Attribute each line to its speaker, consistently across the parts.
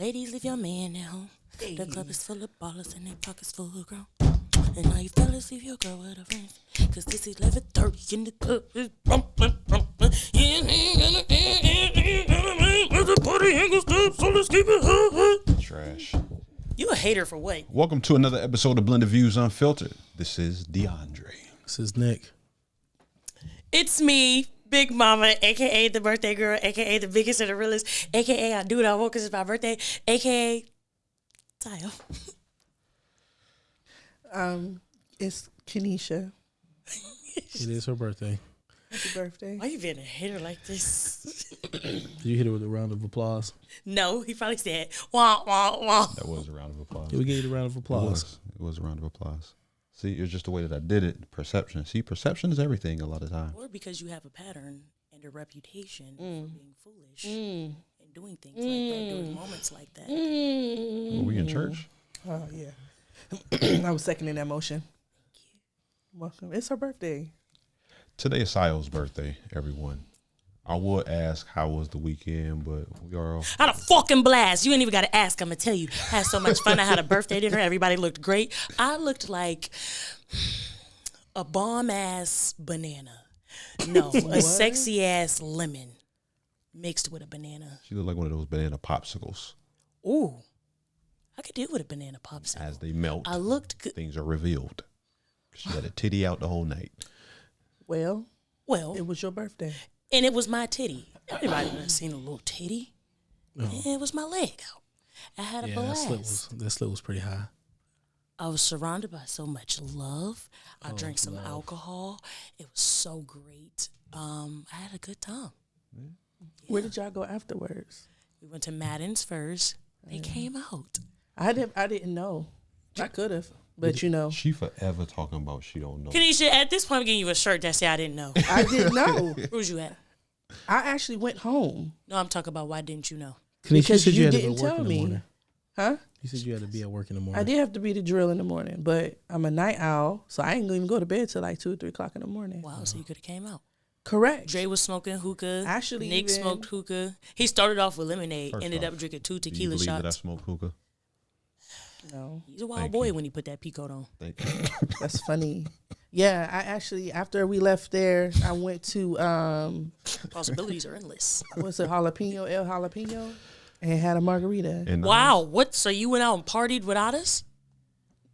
Speaker 1: Ladies, leave your man at home. Hey. The club is full of ballers and their pockets full of grown. And now you fellas leave your girl with her friends. Cause this is 11:30 and the club is bumping. So let's keep it
Speaker 2: trash.
Speaker 1: You a hater for what?
Speaker 2: Welcome to another episode of Blended Views Unfiltered. This is DeAndre.
Speaker 3: This is Nick.
Speaker 1: It's me, Big Mama, a.k.a. the birthday girl, a.k.a. the biggest and the realest, a.k.a. I do what I want because it's my birthday, a.k.a. Tayo.
Speaker 4: It's Kenesha.
Speaker 3: It is her birthday.
Speaker 4: Happy birthday.
Speaker 1: Why you being a hater like this?
Speaker 3: Did you hit her with a round of applause?
Speaker 1: No, he probably said, wah, wah, wah.
Speaker 2: That was a round of applause.
Speaker 3: Yeah, we gave you a round of applause.
Speaker 2: It was a round of applause. See, it's just the way that I did it. Perception. See, perception is everything a lot of times.
Speaker 1: Or because you have a pattern and a reputation for being foolish and doing things like that, doing moments like that.
Speaker 2: Were we in church?
Speaker 4: Oh, yeah. I was seconding that motion. Thank you. Welcome. It's her birthday.
Speaker 2: Today is Sayo's birthday, everyone. I would ask how was the weekend, but we are all...
Speaker 1: I had a fucking blast. You ain't even got to ask. I'm going to tell you. I had so much fun. I had a birthday dinner. Everybody looked great. I looked like a bomb-ass banana. No, a sexy-ass lemon mixed with a banana.
Speaker 2: She looked like one of those banana popsicles.
Speaker 1: Ooh. I could deal with a banana popsicle.
Speaker 2: As they melt,
Speaker 1: I looked good.
Speaker 2: Things are revealed. She had a titty out the whole night.
Speaker 4: Well,
Speaker 1: it
Speaker 4: was your birthday.
Speaker 1: And it was my titty. Everybody would have seen a little titty. Oh. And it was my leg out. I had a blast.
Speaker 3: That slit was pretty high.
Speaker 1: I was surrounded by so much love. I drank some alcohol. It was so great. I had a good time. Yeah.
Speaker 4: Where did y'all go afterwards?
Speaker 1: We went to Madden's first. They came out.
Speaker 4: I didn't know. I could have, but you know.
Speaker 2: She forever talking about she don't know.
Speaker 1: Kenesha, at this point, I'm getting you a shirt that say I didn't know.
Speaker 4: I didn't know.
Speaker 1: Where's you at?
Speaker 4: I actually went home.
Speaker 1: No, I'm talking about why didn't you know?
Speaker 4: Because you didn't tell me. Huh?
Speaker 3: You said you had to be at work in the morning.
Speaker 4: I did have to be the drill in the morning, but I'm a night owl, so I ain't gonna even go to bed till like 2 or 3 o'clock in the morning.
Speaker 1: Wow, so you could have came out.
Speaker 4: Correct.
Speaker 1: Dre was smoking hookah.
Speaker 4: Actually,
Speaker 1: Nick smoked hookah. He started off with lemonade, ended up drinking 2 tequila
Speaker 2: shots. Do you believe
Speaker 1: shots.
Speaker 2: that I smoked hookah?
Speaker 4: No.
Speaker 1: He's a wild boy when he put that peacoat on.
Speaker 2: Thank you.
Speaker 4: That's funny. Yeah, I actually, after we left there, I went to...
Speaker 1: Possibilities are endless.
Speaker 4: What's it, El Jalapeno? And had a margarita.
Speaker 2: And
Speaker 1: wow. What? So you went out and partied without us?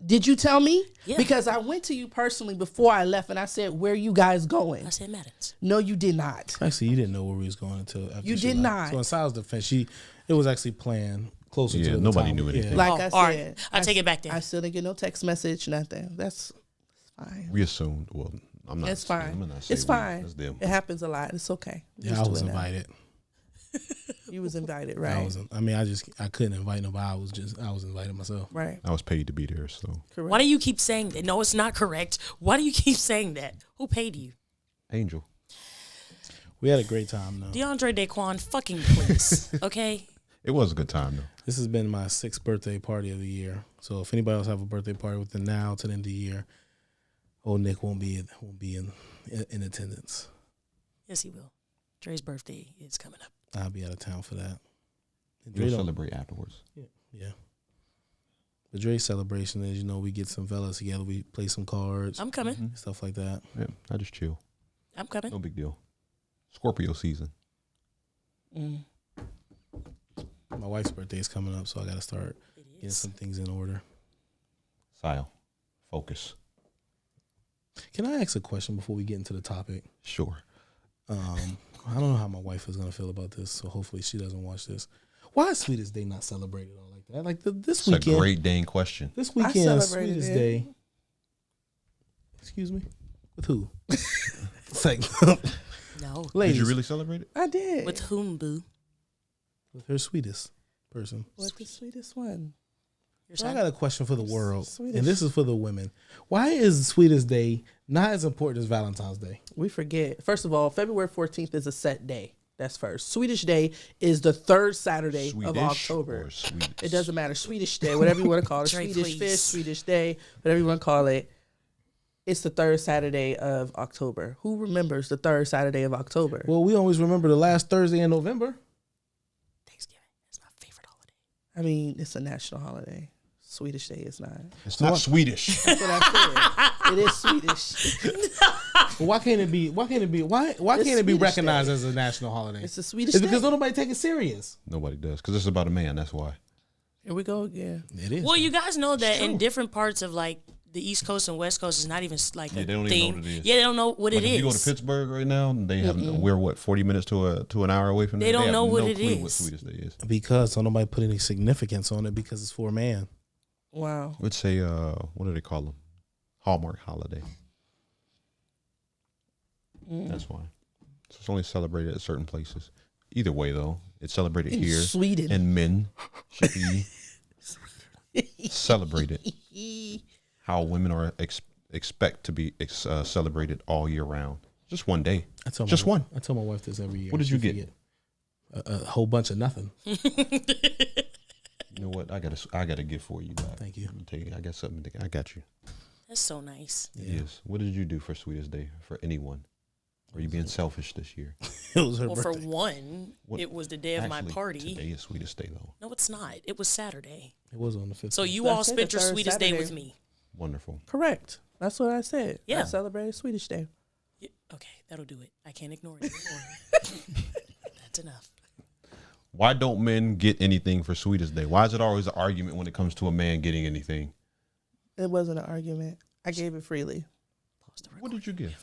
Speaker 4: Did you tell me?
Speaker 1: Yeah.
Speaker 4: Because I went to you personally before I left, and I said, where are you guys going?
Speaker 1: I said Madden's.
Speaker 4: No, you did not.
Speaker 3: Actually, you didn't know where we was going until after
Speaker 4: you did not.
Speaker 3: So in Sal's defense, it was actually planned closer to the
Speaker 2: nobody
Speaker 3: time.
Speaker 2: knew anything.
Speaker 4: Like I said.
Speaker 1: Right. I'll take it back then.
Speaker 4: I still didn't get no text message, nothing. That's fine.
Speaker 2: We assumed. Well, I'm not.
Speaker 4: It's fine.
Speaker 2: I'm not
Speaker 4: it's fine.
Speaker 2: That's them.
Speaker 4: It happens a lot. It's okay.
Speaker 3: Yeah, I was invited.
Speaker 4: You was invited, right?
Speaker 3: I couldn't invite nobody. I was invited myself.
Speaker 4: Right.
Speaker 2: I was paid to be there, so.
Speaker 4: Correct.
Speaker 1: Why do you keep saying that? No, it's not correct. Why do you keep saying that? Who paid you?
Speaker 2: Angel.
Speaker 3: We had a great time, though.
Speaker 1: DeAndre Daquan, fucking please, okay?
Speaker 2: It was a good time, though.
Speaker 3: This has been my 6th birthday party of the year. So if anybody else have a birthday party within now to the end of the year, old Nick won't be in attendance.
Speaker 1: Yes, he will. Dre's birthday is coming up.
Speaker 3: I'll be out of town for that.
Speaker 2: We'll celebrate afterwards.
Speaker 3: Yeah. The Dre celebration is, we get some fellas together. We play some cards.
Speaker 1: I'm coming.
Speaker 3: Stuff like that.
Speaker 2: Yeah, I just chill.
Speaker 1: I'm coming.
Speaker 2: No big deal. Scorpio season.
Speaker 3: My wife's birthday is coming up, so I got to start getting some things in order.
Speaker 2: Sile, focus.
Speaker 3: Can I ask a question before we get into the topic?
Speaker 2: Sure.
Speaker 3: I don't know how my wife is going to feel about this, so hopefully she doesn't watch this. Why is Sweetest Day not celebrated all like that? Like this weekend.
Speaker 2: That's a great dang question.
Speaker 3: This weekend, Sweetest Day. Excuse me? With who? It's like,
Speaker 1: no.
Speaker 3: Ladies.
Speaker 2: Did you really celebrate it?
Speaker 4: I did.
Speaker 1: With whom, boo?
Speaker 3: With her sweetest person.
Speaker 4: What's the sweetest one?
Speaker 3: So I got a question for the world,
Speaker 4: Swedish.
Speaker 3: and this is for the women. Why is Sweetest Day not as important as Valentine's Day?
Speaker 4: We forget. First of all, February 14th is a set day. That's first. Swedish Day is the 3rd Saturday of October. It doesn't matter. Swedish Day, whatever you want to call it.
Speaker 1: Dre,
Speaker 4: Swedish
Speaker 1: please.
Speaker 4: fish, Swedish Day, whatever you want to call it. It's the 3rd Saturday of October. Who remembers the 3rd Saturday of October?
Speaker 3: Well, we always remember the last Thursday in November.
Speaker 1: Thanksgiving is my favorite holiday.
Speaker 4: I mean, it's a national holiday. Swedish Day is not.
Speaker 2: It's not Swedish.
Speaker 4: That's what I said. It is Swedish.
Speaker 3: Well, why can't it be? Why can't it be
Speaker 4: Swedish
Speaker 3: recognized
Speaker 4: Day.
Speaker 3: as a national holiday?
Speaker 4: It's a Swedish
Speaker 3: It's
Speaker 4: Day.
Speaker 3: because nobody take it serious.
Speaker 2: Nobody does because it's about a man. That's why.
Speaker 4: Here we go again.
Speaker 3: It is.
Speaker 1: Well, you guys know that in different parts of like the East Coast and West Coast is not even like
Speaker 2: Yeah,
Speaker 1: a
Speaker 2: they don't
Speaker 1: thing.
Speaker 2: even know what it is.
Speaker 1: Yeah, they don't know what
Speaker 2: Like
Speaker 1: it
Speaker 2: if
Speaker 1: is.
Speaker 2: you go to Pittsburgh right now, they have we're 40 minutes to an hour away from there.
Speaker 1: They don't
Speaker 2: have
Speaker 1: know what
Speaker 2: no
Speaker 1: it
Speaker 2: clue
Speaker 1: is.
Speaker 2: What Swedish Day is.
Speaker 3: Because so nobody put any significance on it because it's for a man.
Speaker 4: Wow.
Speaker 2: Let's say what do they call them? Hallmark holiday. That's why. So it's only celebrated at certain places. Either way, though, it's celebrated
Speaker 4: In
Speaker 2: here,
Speaker 4: Sweden.
Speaker 2: and men should be celebrated how women are expect to be celebrated all year round. Just one day. Just one.
Speaker 3: I tell my wife this every year.
Speaker 2: What did you
Speaker 3: She
Speaker 2: get?
Speaker 3: forget. A whole bunch of nothing.
Speaker 2: You know what? I got a gift for you. Back.
Speaker 3: Thank you.
Speaker 2: Let me tell you. I got something. I got you.
Speaker 1: That's so nice.
Speaker 2: Yes. What did you do for Sweetest Day for anyone? Were you being selfish this year?
Speaker 3: It was her
Speaker 1: Well, for
Speaker 3: birthday.
Speaker 1: one, it was the day of my
Speaker 2: Actually,
Speaker 1: party.
Speaker 2: Today is Sweetest Day, though.
Speaker 1: No, it's not. It was Saturday.
Speaker 3: It was on the 15th.
Speaker 1: So you
Speaker 4: That's
Speaker 1: all
Speaker 4: it,
Speaker 1: spent
Speaker 4: the
Speaker 1: your
Speaker 4: third
Speaker 1: sweetest day
Speaker 4: Saturday.
Speaker 1: with me.
Speaker 2: Wonderful.
Speaker 4: Correct. That's what I said.
Speaker 1: Yeah.
Speaker 4: I celebrated Swedish Day.
Speaker 1: Yeah, okay, that'll do it. I can't ignore it anymore. That's enough.
Speaker 2: Why don't men get anything for Sweetest Day? Why is it always an argument when it comes to a man getting anything?
Speaker 4: It wasn't an argument. I gave it freely.
Speaker 2: What did you give?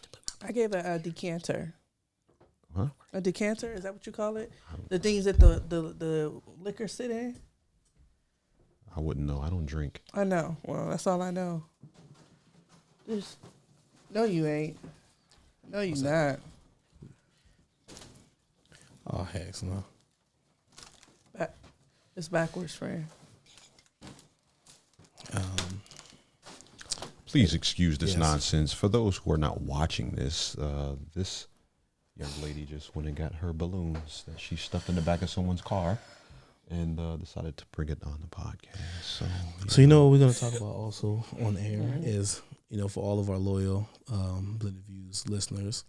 Speaker 4: I gave a decanter.
Speaker 2: Huh?
Speaker 4: A decanter? Is that what you call it? The things that the liquor sit in?
Speaker 2: I wouldn't know. I don't drink.
Speaker 4: I know. Well, that's all I know. Just, no, you ain't. No, you not.
Speaker 3: Oh, heck no.
Speaker 4: It's backwards, friend.
Speaker 2: Please excuse this
Speaker 3: Yes.
Speaker 2: nonsense. For those who are not watching this, this young lady just went and got her balloons that she stuffed in the back of someone's car and decided to bring it on the podcast.
Speaker 3: So you know what we're going to talk about also on air is, you know, for all of our loyal Blended Views listeners,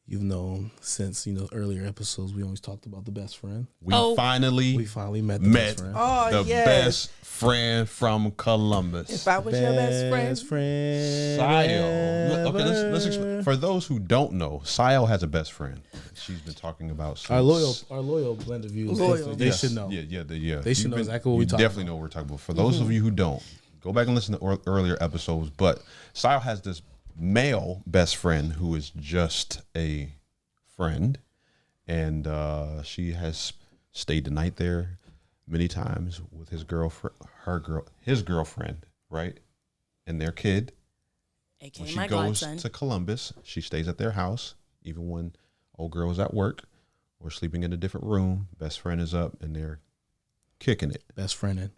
Speaker 3: you've known since, you know, earlier episodes, we always talked about the best friend.
Speaker 2: We finally
Speaker 3: met the best friend.
Speaker 4: Oh,
Speaker 2: the
Speaker 4: yes.
Speaker 2: best friend from Columbus.
Speaker 4: If I was your best friend.
Speaker 2: Sile. Okay, let's explain. For those who don't know, Sile has a best friend. She's been talking about
Speaker 3: Our loyal Blended Views listeners, they should know.
Speaker 2: Yeah.
Speaker 3: They should know exactly what we're talking
Speaker 2: definitely know what we're talking about. For those of you who don't, go back and listen to earlier episodes. But Sile has this male best friend who is just a friend, and she has stayed the night there many times with his girlfriend, right, and their kid.
Speaker 1: AKA
Speaker 2: When she
Speaker 1: my
Speaker 2: goes
Speaker 1: godson.
Speaker 2: to Columbus, she stays at their house, even when old girl is at work or sleeping in a different room. Best friend is up, and they're kicking it.
Speaker 3: Best friend.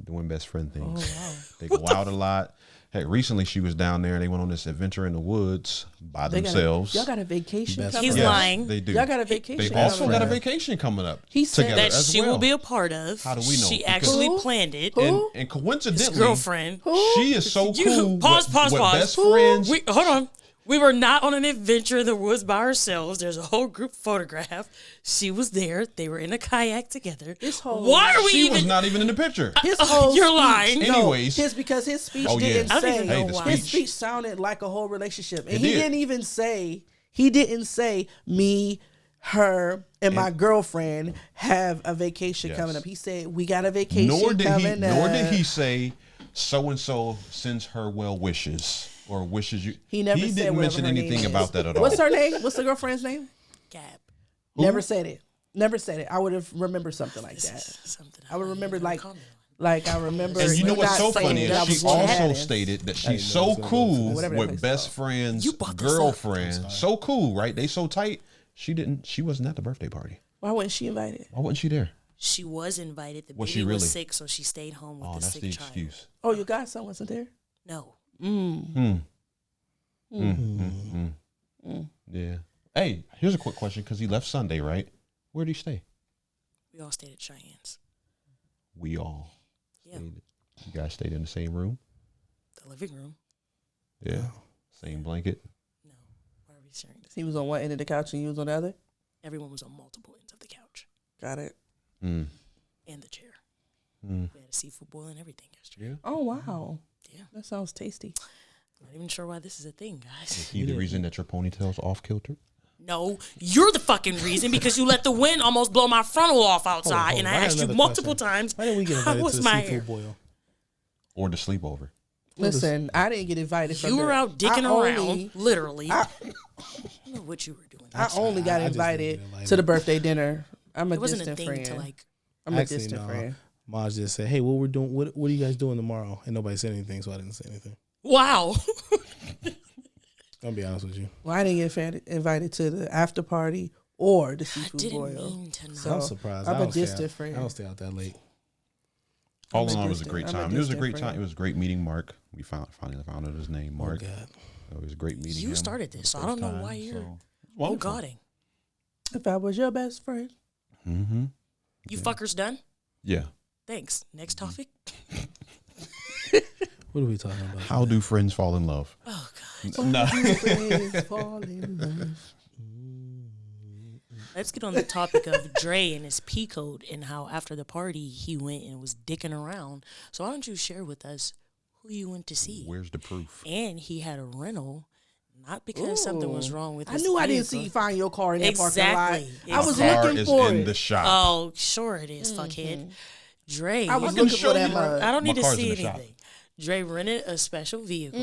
Speaker 2: Doing best friend things.
Speaker 4: Oh, wow.
Speaker 2: They go out a lot. Hey, recently she was down there and they went on this adventure in the woods by themselves.
Speaker 4: Y'all got a vacation
Speaker 3: Best
Speaker 4: coming
Speaker 1: He's
Speaker 4: up?
Speaker 1: lying.
Speaker 2: They do.
Speaker 4: Y'all got a vacation
Speaker 2: They also
Speaker 4: coming
Speaker 2: got a
Speaker 4: up.
Speaker 2: vacation coming up.
Speaker 4: He said
Speaker 2: together
Speaker 1: That
Speaker 2: as
Speaker 1: she
Speaker 2: well.
Speaker 1: will be a part of.
Speaker 2: How do we know?
Speaker 1: She
Speaker 2: Because-
Speaker 1: actually
Speaker 4: Who?
Speaker 1: planned it.
Speaker 4: Who?
Speaker 2: And coincidentally,
Speaker 1: His girlfriend.
Speaker 2: she is so
Speaker 1: You-
Speaker 2: cool.
Speaker 1: pause.
Speaker 2: with best friends.
Speaker 1: Hold on. We were not on an adventure in the woods by ourselves. There's a whole group photograph. She was there. They were in a kayak together.
Speaker 4: This whole-
Speaker 1: Why are we
Speaker 2: She
Speaker 1: even?
Speaker 2: was not even in the picture.
Speaker 4: His whole
Speaker 1: You're
Speaker 4: speech-
Speaker 1: lying.
Speaker 4: No,
Speaker 2: Anyways.
Speaker 4: because his speech
Speaker 2: Oh, yeah.
Speaker 4: didn't
Speaker 1: I don't
Speaker 4: say.
Speaker 1: even know
Speaker 2: the
Speaker 1: why.
Speaker 4: His
Speaker 2: speech.
Speaker 4: speech sounded like a whole relationship, and
Speaker 2: It
Speaker 4: he
Speaker 2: did.
Speaker 4: didn't even say. He didn't say me, her, and my girlfriend have a vacation
Speaker 2: Yes.
Speaker 4: coming up. He said we got a vacation
Speaker 2: Nor did
Speaker 4: coming up.
Speaker 2: he say so and so sends her well wishes or wishes you.
Speaker 4: He never
Speaker 2: didn't
Speaker 4: said whatever
Speaker 2: mention
Speaker 4: her name
Speaker 2: anything
Speaker 4: is.
Speaker 2: about that at all.
Speaker 4: What's her name? What's the girlfriend's name?
Speaker 1: Gab.
Speaker 4: Never said it. Never said it. I would have remembered something like that.
Speaker 1: Something
Speaker 4: I would remember
Speaker 1: don't
Speaker 4: like
Speaker 1: comment on.
Speaker 4: Like I remember.
Speaker 2: And you know what's
Speaker 4: not
Speaker 2: so
Speaker 4: saying
Speaker 2: funny
Speaker 4: that I
Speaker 2: is
Speaker 4: was
Speaker 2: she
Speaker 4: going to
Speaker 2: also
Speaker 4: have it.
Speaker 2: stated that she's
Speaker 3: know
Speaker 2: so
Speaker 3: it's gonna
Speaker 2: cool
Speaker 4: Whatever that
Speaker 2: with
Speaker 4: place
Speaker 2: best
Speaker 4: called.
Speaker 2: friend's
Speaker 1: You brought this up.
Speaker 2: girlfriend. So cool, right? They so tight. She wasn't at the birthday party.
Speaker 4: Why wasn't she invited?
Speaker 2: Why wasn't she there?
Speaker 1: She was invited. The
Speaker 2: Was
Speaker 1: baby
Speaker 2: she really?
Speaker 1: was sick, so she stayed home with
Speaker 2: Oh,
Speaker 1: the
Speaker 2: that's
Speaker 1: sick
Speaker 2: the
Speaker 1: child.
Speaker 2: excuse.
Speaker 4: Oh, your godson wasn't there.
Speaker 1: No.
Speaker 2: Yeah. Hey, here's a quick question because he left Sunday, right? Where did he stay?
Speaker 1: We all stayed at Cheyenne's.
Speaker 2: We all.
Speaker 1: Yeah.
Speaker 2: Stayed. You guys stayed in the same room?
Speaker 1: The living room.
Speaker 2: Yeah. Same blanket.
Speaker 1: No. Why are we sharing this?
Speaker 4: He was on one end of the couch and you was on the other.
Speaker 1: Everyone was on multiple ends of the couch.
Speaker 4: Got it.
Speaker 1: and the chair. We had a seafood boil and everything yesterday.
Speaker 2: Yeah.
Speaker 4: Oh, wow.
Speaker 1: Yeah.
Speaker 4: That sounds tasty.
Speaker 1: Not even sure why this is a thing, guys.
Speaker 2: Is he the reason that your ponytail's off kilter?
Speaker 1: No, you're the fucking reason because you let the wind almost blow my frontal off outside,
Speaker 3: Hold
Speaker 1: and
Speaker 3: on.
Speaker 1: I
Speaker 3: I got
Speaker 1: asked you
Speaker 3: another
Speaker 1: multiple
Speaker 3: question.
Speaker 1: times.
Speaker 3: Why didn't we get
Speaker 1: how
Speaker 3: invited
Speaker 1: was
Speaker 3: to the
Speaker 1: my
Speaker 3: seafood
Speaker 1: hair?
Speaker 3: boil?
Speaker 2: Or the sleepover?
Speaker 4: Listen, I didn't get invited.
Speaker 1: You were out dicking around,
Speaker 4: only,
Speaker 1: literally. I don't know what you were doing.
Speaker 4: I only got
Speaker 3: I just didn't
Speaker 4: invited
Speaker 3: get invited.
Speaker 4: to the birthday dinner. I'm a
Speaker 1: It wasn't a
Speaker 4: distant
Speaker 1: thing
Speaker 4: friend.
Speaker 1: to like.
Speaker 4: I'm a
Speaker 3: Actually,
Speaker 4: distant
Speaker 3: no.
Speaker 4: friend.
Speaker 3: Maj just said, "Hey, what we're doing? What are you guys doing tomorrow?" And nobody said anything, so I didn't say anything.
Speaker 1: Wow.
Speaker 3: I'll be honest with you.
Speaker 4: Well, I didn't get invited to the after party or the
Speaker 1: I
Speaker 4: seafood
Speaker 1: didn't
Speaker 4: boil.
Speaker 1: mean to know.
Speaker 4: So,
Speaker 3: I'm surprised.
Speaker 4: I'm
Speaker 3: I
Speaker 4: a
Speaker 3: don't stay
Speaker 4: distant
Speaker 3: out-
Speaker 4: friend.
Speaker 3: I don't stay out that late.
Speaker 2: All
Speaker 4: I'm
Speaker 2: in
Speaker 4: a
Speaker 2: all, it was a
Speaker 4: distant-
Speaker 2: great
Speaker 4: I'm a
Speaker 2: time. It was a
Speaker 4: distant
Speaker 2: great time.
Speaker 4: friend.
Speaker 2: It was great meeting Mark. We finally found out his name,
Speaker 3: Oh
Speaker 2: Mark.
Speaker 3: God.
Speaker 2: So it was great meeting him.
Speaker 1: You started this, so I don't know why you're oh godding.
Speaker 4: If I was your best friend,
Speaker 2: Mm-hmm.
Speaker 1: You fuckers done?
Speaker 2: Yeah.
Speaker 1: Thanks. Next topic.
Speaker 3: What are we talking about?
Speaker 2: How do friends fall in love?
Speaker 1: Oh god.
Speaker 2: No.
Speaker 4: friends fall in love.
Speaker 1: Let's get on the topic of Dre and his P code and how after the party he went and was dicking around. So why don't you share with us who you went to see?
Speaker 2: Where's the proof?
Speaker 1: And he had a rental, not because something was wrong with
Speaker 4: I
Speaker 1: his
Speaker 4: knew I didn't
Speaker 1: vehicle.
Speaker 4: see you find your car in that parking lot.
Speaker 1: Exactly.
Speaker 4: I was
Speaker 2: Car
Speaker 4: looking
Speaker 2: is
Speaker 4: for
Speaker 2: in
Speaker 4: it.
Speaker 2: the shop.
Speaker 1: Oh, sure it is, fuckhead. Dre.
Speaker 4: I was
Speaker 2: can
Speaker 4: looking
Speaker 2: show
Speaker 4: for that
Speaker 2: you.
Speaker 4: mug.
Speaker 1: I don't need
Speaker 2: My
Speaker 1: to
Speaker 2: car's
Speaker 1: see
Speaker 2: in the shop.
Speaker 1: anything. Dre rented a special vehicle.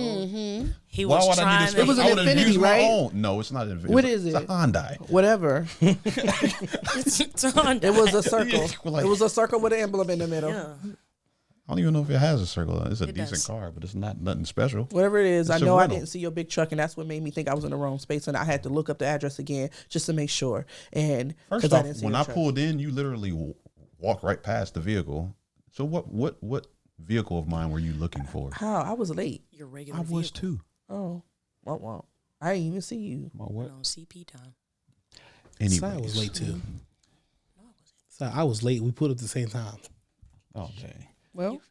Speaker 1: He
Speaker 2: Why
Speaker 1: was
Speaker 2: would I
Speaker 1: trying
Speaker 2: need
Speaker 1: to.
Speaker 2: to?
Speaker 4: It was an
Speaker 2: I would have
Speaker 4: Infiniti,
Speaker 2: used my
Speaker 4: right?
Speaker 2: own. No, it's not an Infiniti.
Speaker 4: What is
Speaker 2: It's a
Speaker 4: it?
Speaker 2: Hyundai.
Speaker 4: Whatever.
Speaker 1: It's a Honda.
Speaker 4: It was a circle.
Speaker 2: We're like-
Speaker 4: It was a circle with an emblem in the middle.
Speaker 1: Yeah.
Speaker 2: I don't even know if it has a circle. It's a
Speaker 1: It
Speaker 2: decent
Speaker 1: does.
Speaker 2: car, but it's not nothing special.
Speaker 4: Whatever it is, I
Speaker 2: It's a
Speaker 4: know I
Speaker 2: rental.
Speaker 4: didn't see your big truck, and that's what made me think I was in the wrong space, and I had to look up the address again just to make sure. And
Speaker 2: First
Speaker 4: because I
Speaker 2: off,
Speaker 4: didn't see
Speaker 2: when
Speaker 4: your
Speaker 2: I
Speaker 4: truck.
Speaker 2: pulled in, you literally walked right past the vehicle. So what vehicle of mine were you looking for?
Speaker 4: How I was late.
Speaker 1: Your regular
Speaker 2: I was
Speaker 1: vehicle.
Speaker 2: too.
Speaker 4: Oh, well, I didn't even see you.
Speaker 2: My what?
Speaker 1: On CP time.
Speaker 2: Anyways.
Speaker 3: Si was late too. Si, I was late. We put up at the same time.
Speaker 2: Okay.
Speaker 4: Well,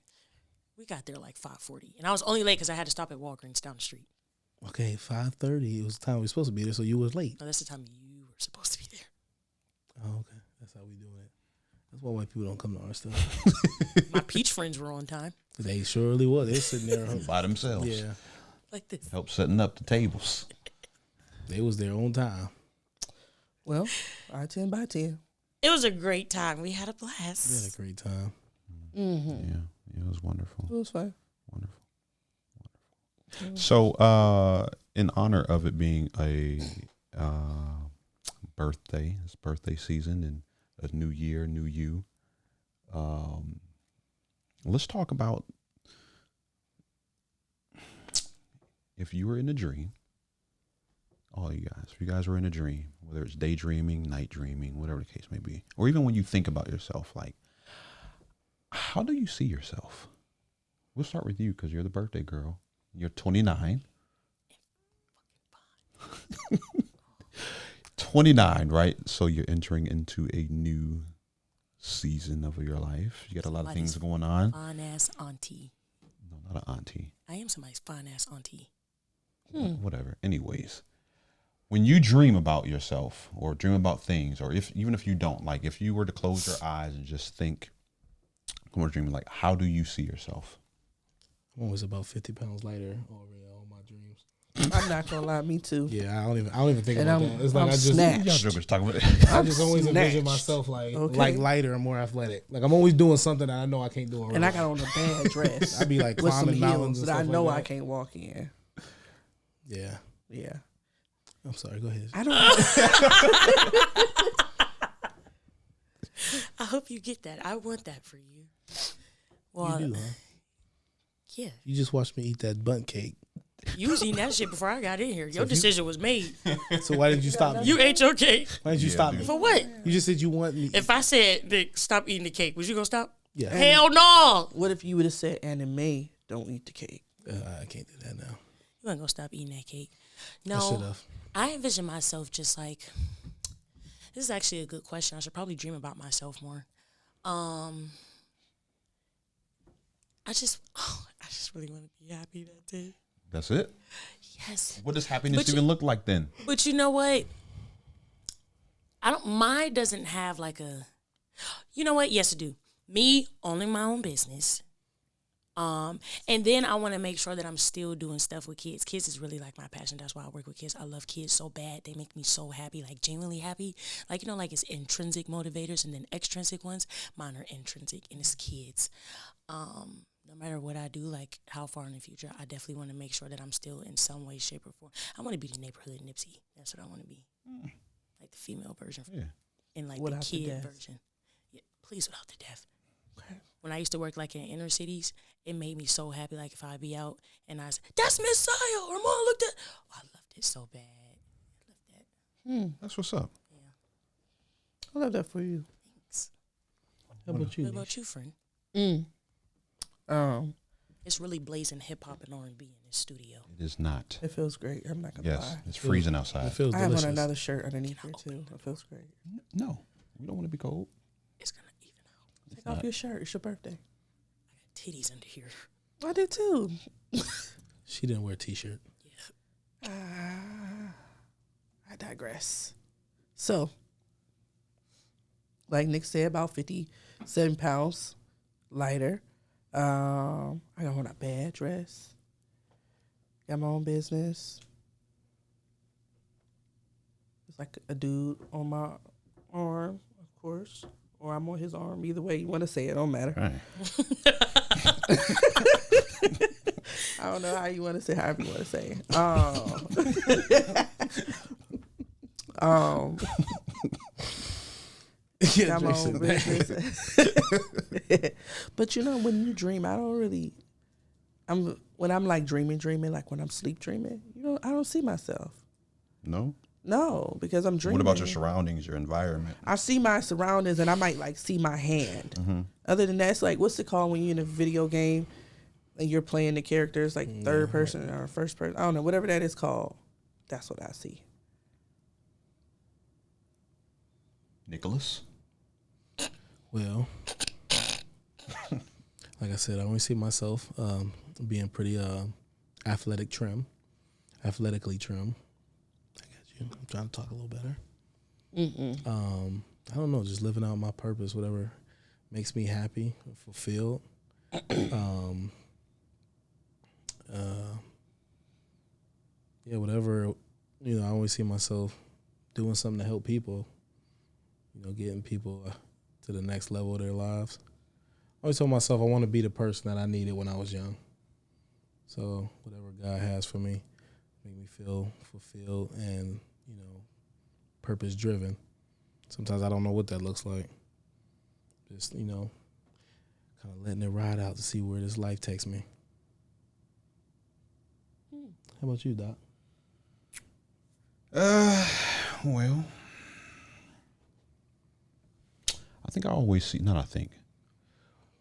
Speaker 1: We got there like 5:40, and I was only late because I had to stop at Walgreens down the street.
Speaker 3: Okay, 5:30. It was the time we were supposed to be there, so you was late.
Speaker 1: No, that's the time you were supposed to be there.
Speaker 3: Oh, okay. That's how we doing it. That's why white people don't come to our stuff.
Speaker 1: My peach friends were on time,
Speaker 3: They surely was. They was sitting there.
Speaker 2: By themselves.
Speaker 3: Yeah,
Speaker 1: like this.
Speaker 2: Help setting up the tables.
Speaker 3: they was there on time.
Speaker 4: well, 10 by 10.
Speaker 1: It was a great time. We had a
Speaker 3: We had
Speaker 1: blast.
Speaker 3: a great time.
Speaker 2: Yeah, it was wonderful.
Speaker 4: It was fun.
Speaker 2: Wonderful. So, in honor of it being a birthday, it's birthday season and a new year, new you. Let's talk about if you were in a dream. All you guys, if you guys were in a dream, whether it's daydreaming, night dreaming, whatever the case may be, or even when you think about yourself, like, how do you see yourself? We'll start with you because you're the birthday girl. You're 29. 29, right? So you're entering into a new season of your life. You got a lot of things going on.
Speaker 1: Fine ass auntie.
Speaker 2: No, not an auntie.
Speaker 1: I am somebody's fine ass auntie.
Speaker 2: Whatever. Anyways, when you dream about yourself or dream about things, or even if you don't, like if you were to close your eyes and just think, I'm dreaming, like, how do you see yourself?
Speaker 3: I'm always about 50 pounds lighter already. All my dreams.
Speaker 4: I'm not gonna lie, me too.
Speaker 3: Yeah, I don't even think
Speaker 4: And
Speaker 3: about
Speaker 4: I'm-
Speaker 3: that. It's like
Speaker 4: I'm
Speaker 3: I just
Speaker 4: snatched.
Speaker 2: Y'all jokers talking about it.
Speaker 3: I just always envision
Speaker 4: snatched.
Speaker 3: myself like
Speaker 4: Okay.
Speaker 3: lighter and more athletic. Like I'm always doing something that I know I can't do. In
Speaker 4: And I
Speaker 3: real
Speaker 4: got on a bad dress
Speaker 3: I'd be like
Speaker 4: with some
Speaker 3: climbing mountains
Speaker 4: heels
Speaker 3: and
Speaker 4: that I
Speaker 3: stuff
Speaker 4: know
Speaker 3: like
Speaker 4: I
Speaker 3: that.
Speaker 4: can't walk in.
Speaker 3: Yeah,
Speaker 4: Yeah,
Speaker 3: I'm sorry. Go ahead.
Speaker 4: I don't.
Speaker 1: I hope you get that. I want that for you. Well,
Speaker 3: You do, huh?
Speaker 1: yeah.
Speaker 3: You just watched me eat that bundt cake.
Speaker 1: You was eating that shit before I got in here. Your decision was made.
Speaker 3: So why did you stop me?
Speaker 1: You ate your cake.
Speaker 3: Why did you stop me?
Speaker 1: For what?
Speaker 3: You just said you want me.
Speaker 1: If I said, Nick, stop eating the cake, was you gonna stop?
Speaker 3: Yeah,
Speaker 1: Hell no.
Speaker 4: What if you would have said, "Anime, don't eat the cake"?
Speaker 3: I can't do that now.
Speaker 1: You ain't gonna stop eating that cake.
Speaker 3: I
Speaker 1: No,
Speaker 3: should have.
Speaker 1: I envision myself just like, this is actually a good question. I should probably dream about myself more. I just really want to be happy that day.
Speaker 2: That's it.
Speaker 1: Yes.
Speaker 2: What does happiness
Speaker 1: But you-
Speaker 2: even look like then?
Speaker 1: But you know what? Mine doesn't have like a, you know what? Yes, it do. Me owning my own business. And then I want to make sure that I'm still doing stuff with kids. Kids is really like my passion. That's why I work with kids. I love kids so bad. They make me so happy, like genuinely happy. Like, like it's intrinsic motivators and then extrinsic ones. Mine are intrinsic, and it's kids. No matter what I do, like how far in the future, I definitely want to make sure that I'm still in some way, shape, or form. I want to be the neighborhood Nipsey. That's what I want to be. Like the female version. Yeah. And like without the kid version. Yeah, please without the death. Okay. When I used to work like in inner cities, it made me so happy. Like if I'd be out and I said, "That's Miss Saya," or "Mom, look at," I loved it so bad. I loved that.
Speaker 2: That's what's up.
Speaker 4: Yeah, I love that for you.
Speaker 1: Thanks.
Speaker 3: How about you?
Speaker 1: What about you, friend? It's really blazing hip hop and R&B in this studio.
Speaker 2: It is not.
Speaker 4: It feels great. I'm not gonna lie.
Speaker 2: Yes, it's freezing outside.
Speaker 3: It feels
Speaker 4: I
Speaker 3: delicious.
Speaker 4: have on another shirt underneath here too. It feels great.
Speaker 2: No, we don't want to be cold.
Speaker 1: It's gonna even out.
Speaker 4: Take off your shirt. It's your birthday.
Speaker 1: I got titties under here.
Speaker 4: I did too.
Speaker 3: She didn't wear a t-shirt.
Speaker 1: Yeah.
Speaker 4: I digress. So, like Nick said, about 57 pounds lighter. I got on a bad dress. Got my own business. It's like a dude on my arm, of course, or I'm on his arm. Either way you want to say it, don't matter.
Speaker 2: Right.
Speaker 4: I don't know how you want to say, however you want to say it. Got my own business. But when you dream, I don't really. When I'm like dreaming, like when I'm sleep dreaming, I don't see myself. No, because I'm dreaming.
Speaker 2: What about your surroundings, your environment?
Speaker 4: I see my surroundings, and I might like see my hand. Mm-hmm. Other than that, it's like, what's it called when you're in a video game and you're playing the characters like third person or first person? I don't know, whatever that is called. That's what I see.
Speaker 2: Nicholas?
Speaker 3: Well, like I said, I only see myself being pretty athletically trim. I got you. I'm trying to talk a little better. I don't know, just living out my purpose, whatever makes me happy, fulfilled. Whatever, I always see myself doing something to help people, getting people to the next level of their lives. I always told myself I want to be the person that I needed when I was young. So whatever God has for me, make me feel fulfilled and, purpose driven. Sometimes I don't know what that looks like. Just, kind of letting it ride out to see where this life takes me. How about you, Doc?
Speaker 2: Well, I think I always see, not I think,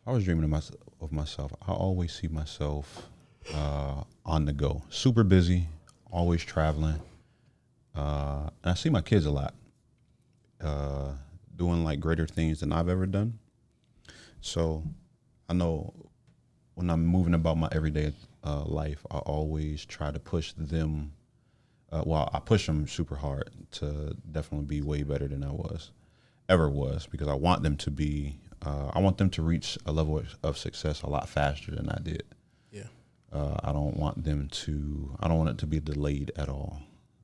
Speaker 2: I was dreaming of myself. I always see myself on the go, super busy, always traveling. And I see my kids a lot, doing like greater things than I've ever done. So I know when I'm moving about my everyday life, I always try to push them. I push them super hard to definitely be way better than I ever was, because I want them to be, I want them to reach a level of success a lot faster than I did.
Speaker 3: Yeah.
Speaker 2: I don't want it to be delayed at all.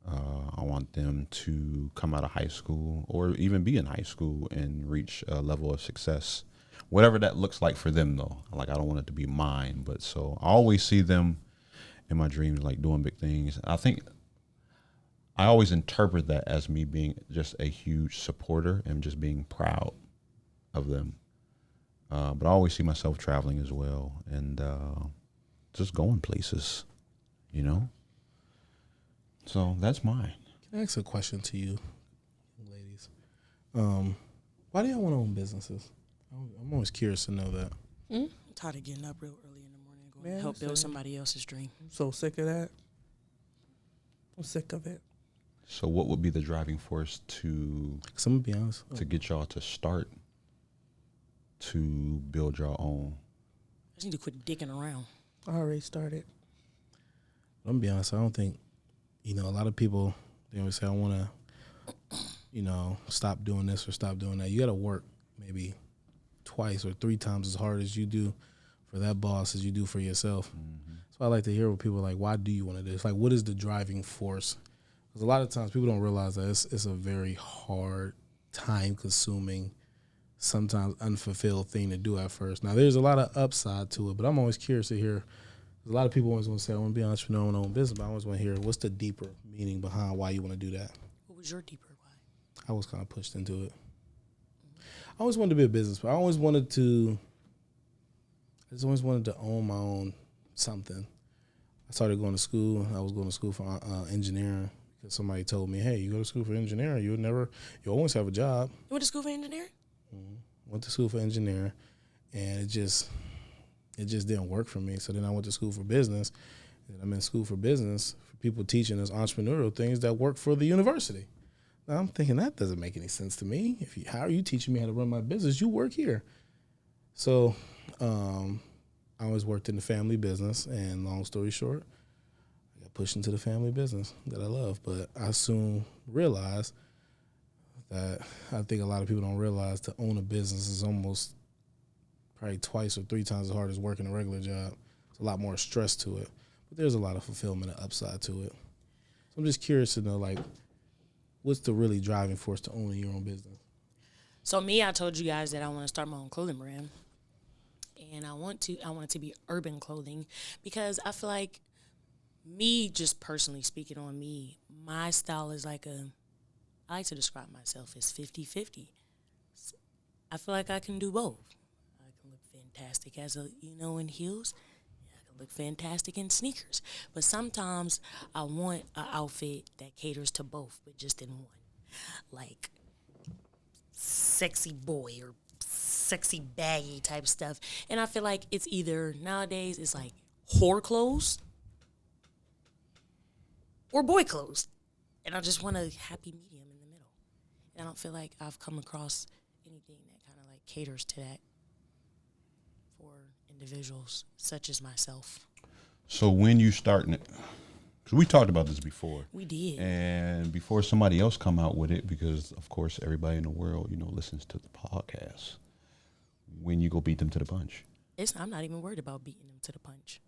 Speaker 2: I want them to come out of high school or even be in high school and reach a level of success, whatever that looks like for them though. Like, I don't want it to be mine, but so I always see them in my dreams, like doing big things. I think I always interpret that as me being just a huge supporter and just being proud of them. But I always see myself traveling as well and just going places, So that's mine.
Speaker 3: Can I ask a question to you, ladies? Why do y'all want to own businesses? I'm always curious to know that.
Speaker 1: I'm tired of getting up real early in the morning and going to help build somebody else's dream.
Speaker 4: I'm so sick of that. I'm sick of it.
Speaker 2: So what would be the driving force to,
Speaker 3: Cause I'm gonna be honest,
Speaker 2: to get y'all to start to build your own?
Speaker 1: I just need to quit dicking around.
Speaker 4: I already started.
Speaker 3: I'm gonna be honest, I don't think, a lot of people, they always say, I want to, stop doing this or stop doing that. You got to work maybe twice or 3 times as hard as you do for that boss as you do for yourself. So I like to hear what people are like, why do you want to do this? Like, what is the driving force? Because a lot of times people don't realize that it's a very hard, time-consuming, sometimes unfulfilled thing to do at first. Now, there's a lot of upside to it, but I'm always curious to hear. A lot of people always want to say, I want to be an entrepreneur, I want to own business, but I always want to hear what's the deeper meaning behind why you want to do that.
Speaker 1: What was your deeper why?
Speaker 3: I was kind of pushed into it. I always wanted to be a business, but I just always wanted to own my own something. I started going to school. I was going to school for engineering because somebody told me, hey, you go to school for engineering, you always have a job.
Speaker 1: You went to school for engineering?
Speaker 3: Went to school for engineering, and it just didn't work for me. So then I went to school for business, and I'm in school for business for people teaching us entrepreneurial things that work for the university. Now I'm thinking that doesn't make any sense to me. How are you teaching me how to run my business? You work here. So I always worked in the family business, and long story short, I got pushed into the family business that I love. But I soon realized that I think a lot of people don't realize to own a business is almost probably twice or 3 times as hard as working a regular job. There's a lot more stress to it, but there's a lot of fulfillment and upside to it. So I'm just curious to know, like, what's the really driving force to owning your own business?
Speaker 1: So me, I told you guys that I want to start my own clothing brand. And I want it to be urban clothing because I feel like me, just personally speaking on me, my style is I like to describe myself as 50-50. I feel like I can do both. I can look fantastic in heels. I can look fantastic in sneakers. But sometimes I want an outfit that caters to both, but just in one. Like sexy boy or sexy baggy type stuff. And I feel like it's either nowadays it's like whore clothes or boy clothes. And I just want a happy medium in the middle. And I don't feel like I've come across anything that kind of like caters to that for individuals such as myself.
Speaker 2: So when you starting it, because we talked about this before.
Speaker 1: We did.
Speaker 2: And before somebody else come out with it, because of course everybody in the world, listens to the podcast. When you go beat them to the punch?
Speaker 1: I'm not even worried about beating them to the punch.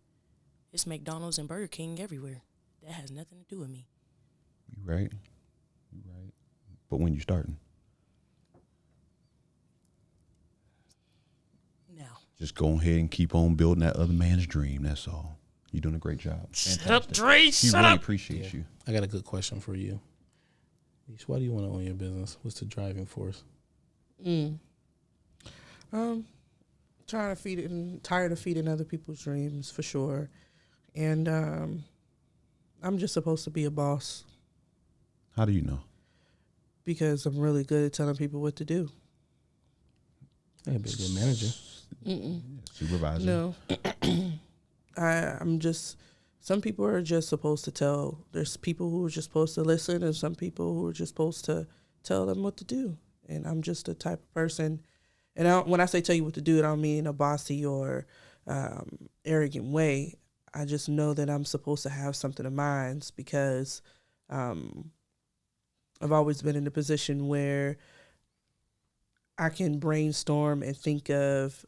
Speaker 1: It's McDonald's and Burger King everywhere. That has nothing to do with me.
Speaker 2: You right. But when you starting?
Speaker 1: Now.
Speaker 2: Just go ahead and keep on building that other man's dream. That's all. You're doing a great job.
Speaker 1: Shut up, Dre.
Speaker 2: He
Speaker 1: Shut
Speaker 2: really
Speaker 1: up.
Speaker 2: appreciates you.
Speaker 3: I got a good question for you. Why do you want to own your business? What's the driving force?
Speaker 4: Tired of feeding other people's dreams for sure, and I'm just supposed to be a boss.
Speaker 2: How do you know?
Speaker 4: Because I'm really good at telling people what to do.
Speaker 3: I could be a good manager.
Speaker 2: Supervisor.
Speaker 4: No, I'm just. Some people are just supposed to tell. There's people who are just supposed to listen, and some people who are just supposed to tell them what to do. And I'm just the type of person. And when I say tell you what to do, I don't mean a bossy or arrogant way. I just know that I'm supposed to have something in mind because I've always been in a position where I can brainstorm and think of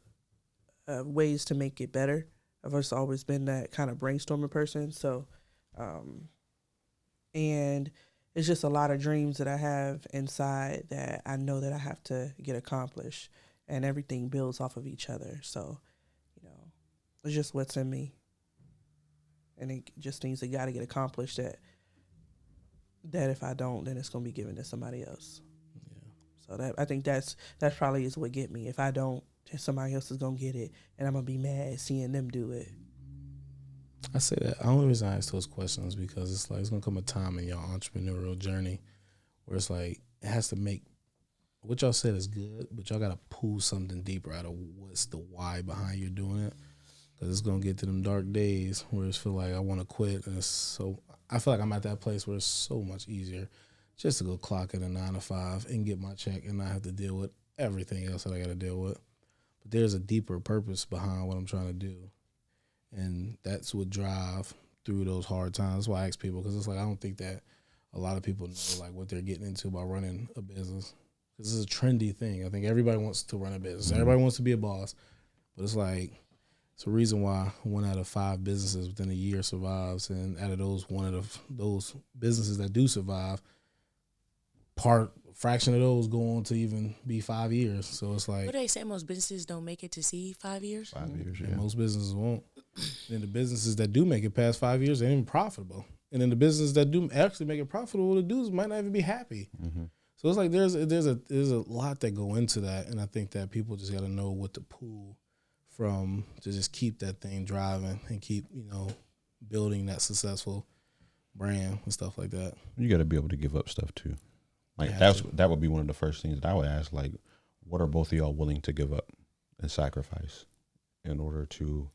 Speaker 4: ways to make it better. I've just always been that kind of brainstorming person. So, and it's just a lot of dreams that I have inside that I know that I have to get accomplished. And everything builds off of each other. So, it's just what's in me. And it just things that got to get accomplished that if I don't, then it's going to be given to somebody else. Yeah. So I think that's probably is what get me. If I don't, somebody else is going to get it. And I'm going to be mad seeing them do it.
Speaker 3: I say that. The only reason I ask those questions because it's like it's going to come a time in your entrepreneurial journey where it's like it has to make what y'all said is good, but y'all got to pull something deeper out of what's the why behind you doing it. Because it's going to get to them dark days where it's feel like I want to quit. And I feel like I'm at that place where it's so much easier just to go clock in a 9 to 5 and get my check and not have to deal with everything else that I got to deal with. But there's a deeper purpose behind what I'm trying to do. And that's what drive through those hard times. That's why I ask people, because it's like I don't think that a lot of people know like what they're getting into by running a business. This is a trendy thing. I think everybody wants to run a business. Everybody wants to be a boss. But it's like, it's a reason why 1 out of 5 businesses within a year survives. And out of those, those businesses that do survive, fraction of those go on to even be 5 years. So it's like,
Speaker 1: What they say most businesses don't make it to see 5 years?
Speaker 2: 5 years,
Speaker 3: and
Speaker 2: yeah.
Speaker 3: most businesses won't. And the businesses that do make it past 5 years, they're even profitable. And then the businesses that do actually make it profitable, the dudes might not even be happy.
Speaker 2: Mm-hmm.
Speaker 3: So it's like there's a lot that go into that, and I think that people just got to know what to pull from to just keep that thing driving and keep building that successful brand and stuff like that.
Speaker 2: You got to be able to give up stuff too. Like
Speaker 3: Yeah,
Speaker 2: that would be one of the first things that I would ask. Like, what are both of y'all willing to give up and sacrifice in order to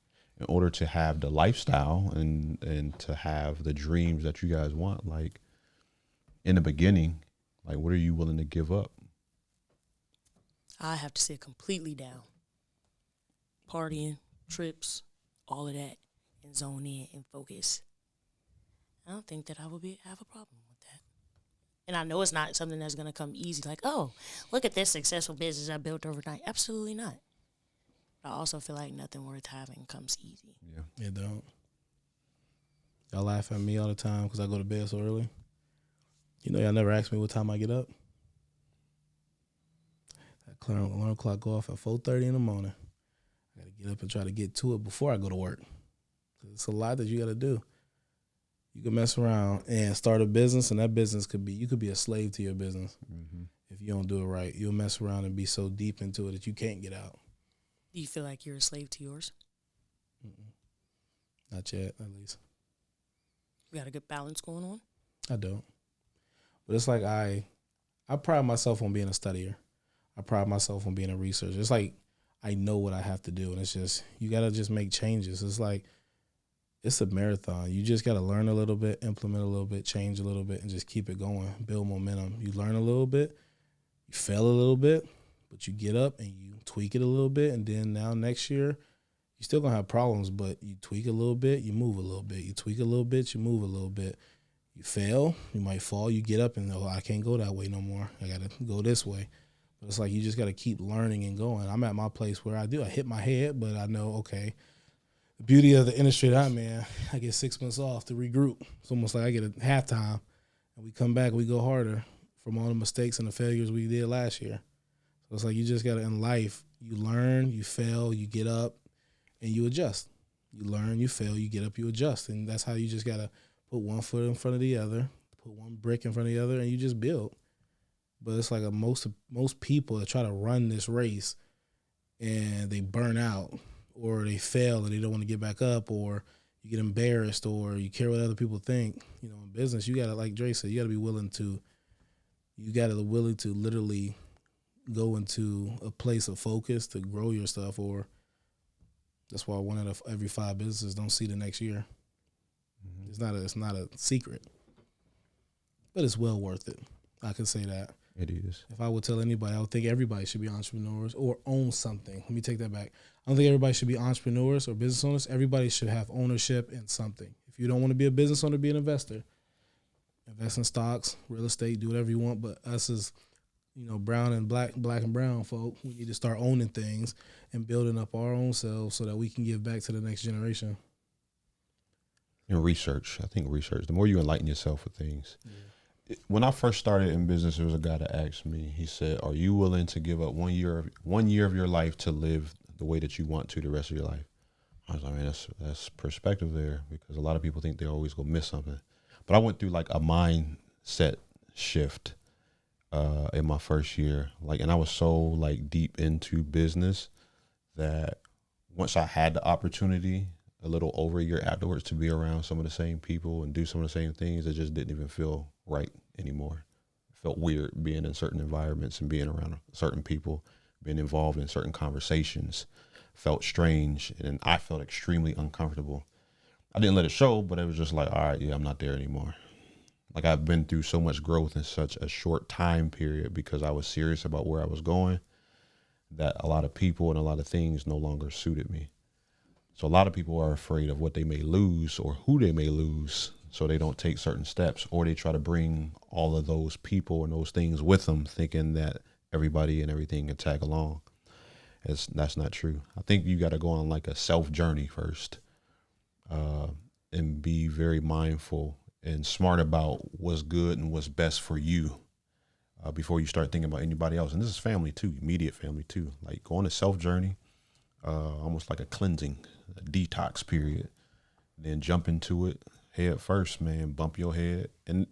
Speaker 2: have the lifestyle and to have the dreams that you guys want? Like in the beginning, like what are you willing to give up?
Speaker 1: I have to sit completely down. Partying, trips, all of that, and zone in and focus. I don't think that I would have a problem with that. And I know it's not something that's going to come easy. Like, oh, look at this successful business I built overnight. Absolutely not. But I also feel like nothing worth having comes easy.
Speaker 2: Yeah.
Speaker 3: It don't. Y'all laugh at me all the time because I go to bed so early. Y'all never ask me what time I get up. That alarm clock go off at 4:30 in the morning. I got to get up and try to get to it before I go to work. It's a lot that you got to do. You can mess around and start a business, and that business you could be a slave to your business if you don't do it right. You'll mess around and be so deep into it that you can't get out.
Speaker 1: Do you feel like you're a slave to yours?
Speaker 3: Not yet, at least.
Speaker 1: You got a good balance going on?
Speaker 3: I don't. But it's like I pride myself on being a studier. I pride myself on being a researcher. It's like I know what I have to do, and it's just you got to just make changes. It's like it's a marathon. You just got to learn a little bit, implement a little bit, change a little bit, and just keep it going, build momentum. You learn a little bit, you fail a little bit, but you get up and you tweak it a little bit, and then now next year, you're still going to have problems, but you tweak a little bit, you move a little bit. You tweak a little bit, you move a little bit. You fail, you might fall, you get up and, I can't go that way no more. I got to go this way. But it's like you just got to keep learning and going. I'm at my place where I hit my head, but I know, okay, the beauty of the industry that I'm in, I get 6 months off to regroup. It's almost like I get a halftime, and we come back, we go harder from all the mistakes and the failures we did last year. So it's like you just got to, in life, you learn, you fail, you get up, and you adjust. You learn, you fail, you get up, you adjust. And that's how you just got to put one foot in front of the other, put one brick in front of the other, and you just build. But it's like most people that try to run this race and they burn out or they fail and they don't want to get back up or you get embarrassed or you care what other people think. In business, you got to, like Dre said, you got to be willing to literally go into a place of focus to grow your stuff, or that's why 1 out of every 5 businesses don't see the next year. Mm-hmm. It's not a secret, but it's well worth it. I can say that.
Speaker 2: It is.
Speaker 3: If I would tell anybody, I would think everybody should be entrepreneurs or own something. Let me take that back. I don't think everybody should be entrepreneurs or business owners. Everybody should have ownership in something. If you don't want to be a business owner, be an investor. Invest in stocks, real estate, do whatever you want. But us as, brown and black and brown folk, we need to start owning things and building up our own selves so that we can give back to the next generation.
Speaker 2: And research. I think research. The more you enlighten yourself with things. Yeah. When I first started in business, there was a guy that asked me, he said, are you willing to give up 1 year of your life to live the way that you want to the rest of your life? I was like, man, that's perspective there, because a lot of people think they're always going to miss something. But I went through like a mindset shift in my first year. And I was so deep into business that once I had the opportunity a little over a year afterwards to be around some of the same people and do some of the same things, it just didn't even feel right anymore. It felt weird being in certain environments and being around certain people, being involved in certain conversations. Felt strange, and I felt extremely uncomfortable. I didn't let it show, but it was just like, all right, yeah, I'm not there anymore. I've been through so much growth in such a short time period because I was serious about where I was going, that a lot of people and a lot of things no longer suited me. So a lot of people are afraid of what they may lose or who they may lose, so they don't take certain steps, or they try to bring all of those people and those things with them, thinking that everybody and everything can tag along. That's not true. I think you got to go on like a self journey first, and be very mindful and smart about what's good and what's best for you, before you start thinking about anybody else. And this is family too, immediate family too. Like go on a self journey, almost like a cleansing, a detox period, then jump into it head first, man. Bump your head. And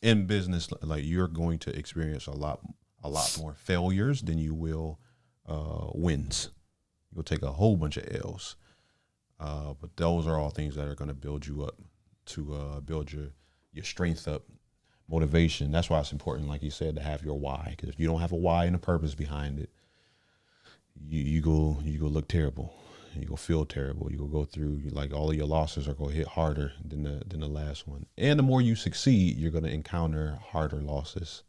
Speaker 2: in business, like you're going to experience a lot more failures than you will wins. You'll take a whole bunch of L's, but those are all things that are going to build you up, to build your strength up, motivation. That's why it's important, like you said, to have your why. Because if you don't have a why and a purpose behind it, you go look terrible. You go feel terrible. You go through, like, all of your losses are going to hit harder than the last one. And the more you succeed, you're going to encounter harder losses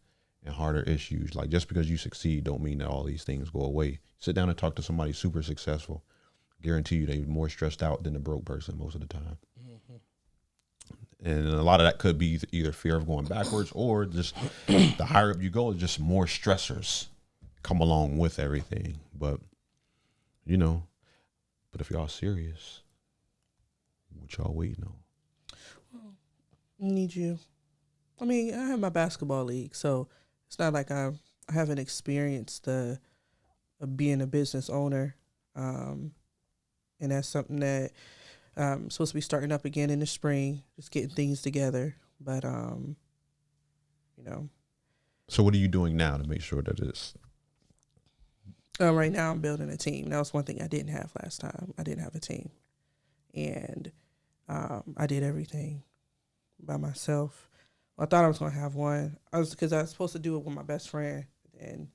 Speaker 2: and harder issues. Like, just because you succeed don't mean that all these things go away. Sit down and talk to somebody super successful. Guarantee you they're more stressed out than the broke person most of the time. Mm-hmm. And a lot of that could be either fear of going backwards, or just the higher up you go, just more stressors come along with everything. But, but if y'all serious, what y'all waiting on?
Speaker 4: Need you. I mean, I have my basketball league, so it's not like I haven't experienced the being a business owner, and that's something that I'm supposed to be starting up again in the spring, just getting things together. But
Speaker 2: So what are you doing now to make sure that it's?
Speaker 4: Right now I'm building a team. That was one thing I didn't have last time. I didn't have a team, and I did everything by myself. I thought I was going to have one. Because I was supposed to do it with my best friend, and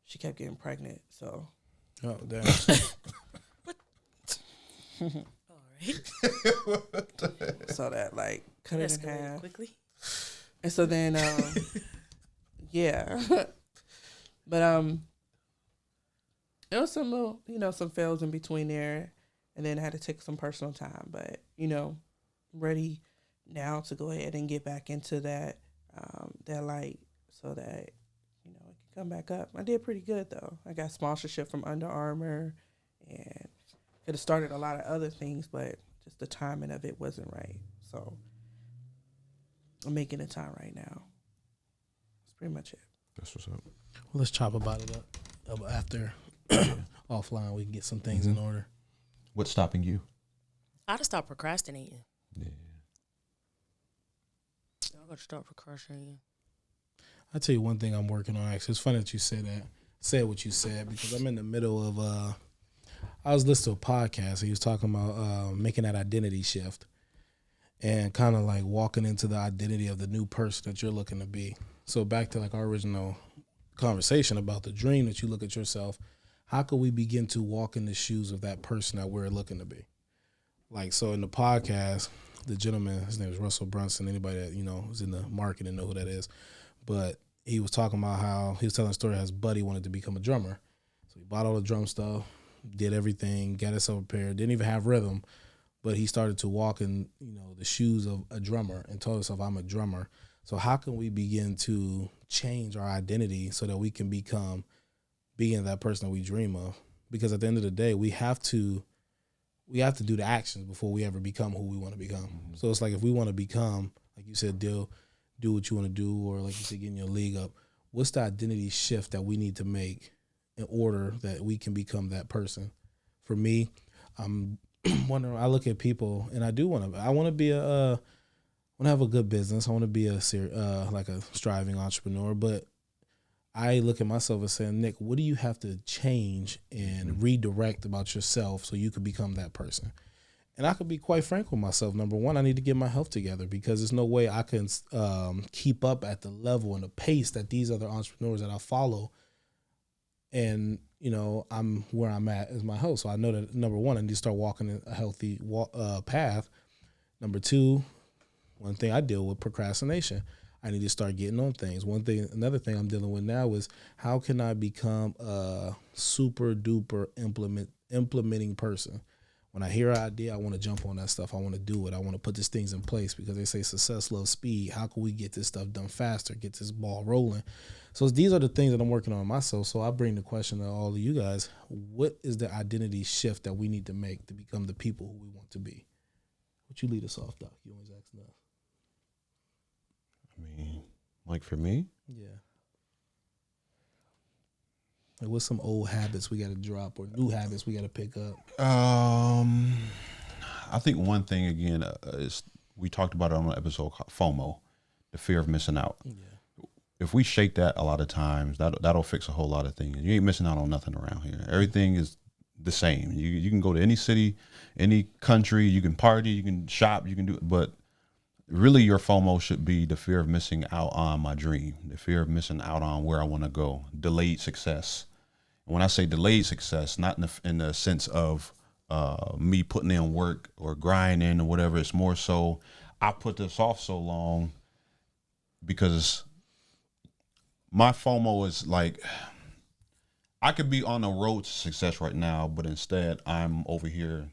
Speaker 4: she kept getting pregnant. So,
Speaker 3: Oh, damn.
Speaker 1: All right.
Speaker 4: so that cut it in
Speaker 1: Escalated
Speaker 4: half
Speaker 1: quickly.
Speaker 4: And so then, yeah, but there was some little, some fails in between there, and then I had to take some personal time. But ready now to go ahead and get back into that light, so that it can come back up. I did pretty good though. I got sponsorship from Under Armour, and could have started a lot of other things, but just the timing of it wasn't right. So I'm making the time right now. That's pretty much it.
Speaker 2: That's what's up.
Speaker 3: Well, let's chop about it up after offline. We can get some things in order.
Speaker 2: What's stopping you?
Speaker 1: I just stop procrastinating.
Speaker 2: Yeah.
Speaker 1: I gotta stop procrastinating.
Speaker 3: I'll tell you one thing I'm working on. Actually, it's funny that you said what you said, because I'm in the middle of I was listening to a podcast. He was talking about making that identity shift and kind of like walking into the identity of the new person that you're looking to be. So back to our original conversation about the dream that you look at yourself, how could we begin to walk in the shoes of that person that we're looking to be? So in the podcast, the gentleman, his name is Russell Brunson. Anybody that, is in the market and know who that is. But he was talking about how he was telling a story how his buddy wanted to become a drummer. So he bought all the drum stuff, did everything, got himself prepared, didn't even have rhythm, but he started to walk in, the shoes of a drummer and told himself, I'm a drummer. So how can we begin to change our identity so that we can become being that person that we dream of? Because at the end of the day, we have to do the actions before we ever become who we want to become. Mm-hmm. So it's like, if we want to become, like you said, do what you want to do, or like you said, getting your league up, what's the identity shift that we need to make in order that we can become that person? For me, I'm wondering, I look at people and I want to have a good business. I want to be a striving entrepreneur, but I look at myself and say, Nick, what do you have to change and redirect about yourself so you could become that person? And I could be quite frank with myself. Number one, I need to get my health together, because there's no way I can keep up at the level and the pace that these other entrepreneurs that I follow. And, I'm where I'm at is my health. So I know that, number one, I need to start walking a healthy path. Number two, one thing I deal with, procrastination. I need to start getting on things. Another thing I'm dealing with now is, how can I become a super duper implementing person? when I hear an idea, I want to jump on that stuff. I want to do it. I want to put these things in place because they say success loves speed. How can we get this stuff done faster, get this ball rolling? So these are the things that I'm working on myself. So I bring the question to all of you guys. What is the identity shift that we need to make to become the people who we want to be? Would you lead us off, Doc? You always ask that.
Speaker 2: I mean, like for me?
Speaker 3: Yeah. Like what's some old habits we got to drop or new habits we got to pick up?
Speaker 2: I think one thing again is we talked about it on an episode called FOMO, the fear of missing out.
Speaker 3: Yeah.
Speaker 2: If we shake that a lot of times, that'll fix a whole lot of things. You ain't missing out on nothing around here. Everything is the same. You can go to any city, any country, you can party, you can shop, you can do it, but really your FOMO should be the fear of missing out on my dream, the fear of missing out on where I want to go, delayed success. And when I say delayed success, not in the sense of me putting in work or grinding or whatever. It's more so I put this off so long because my FOMO is like, I could be on the road to success right now, but instead I'm over here,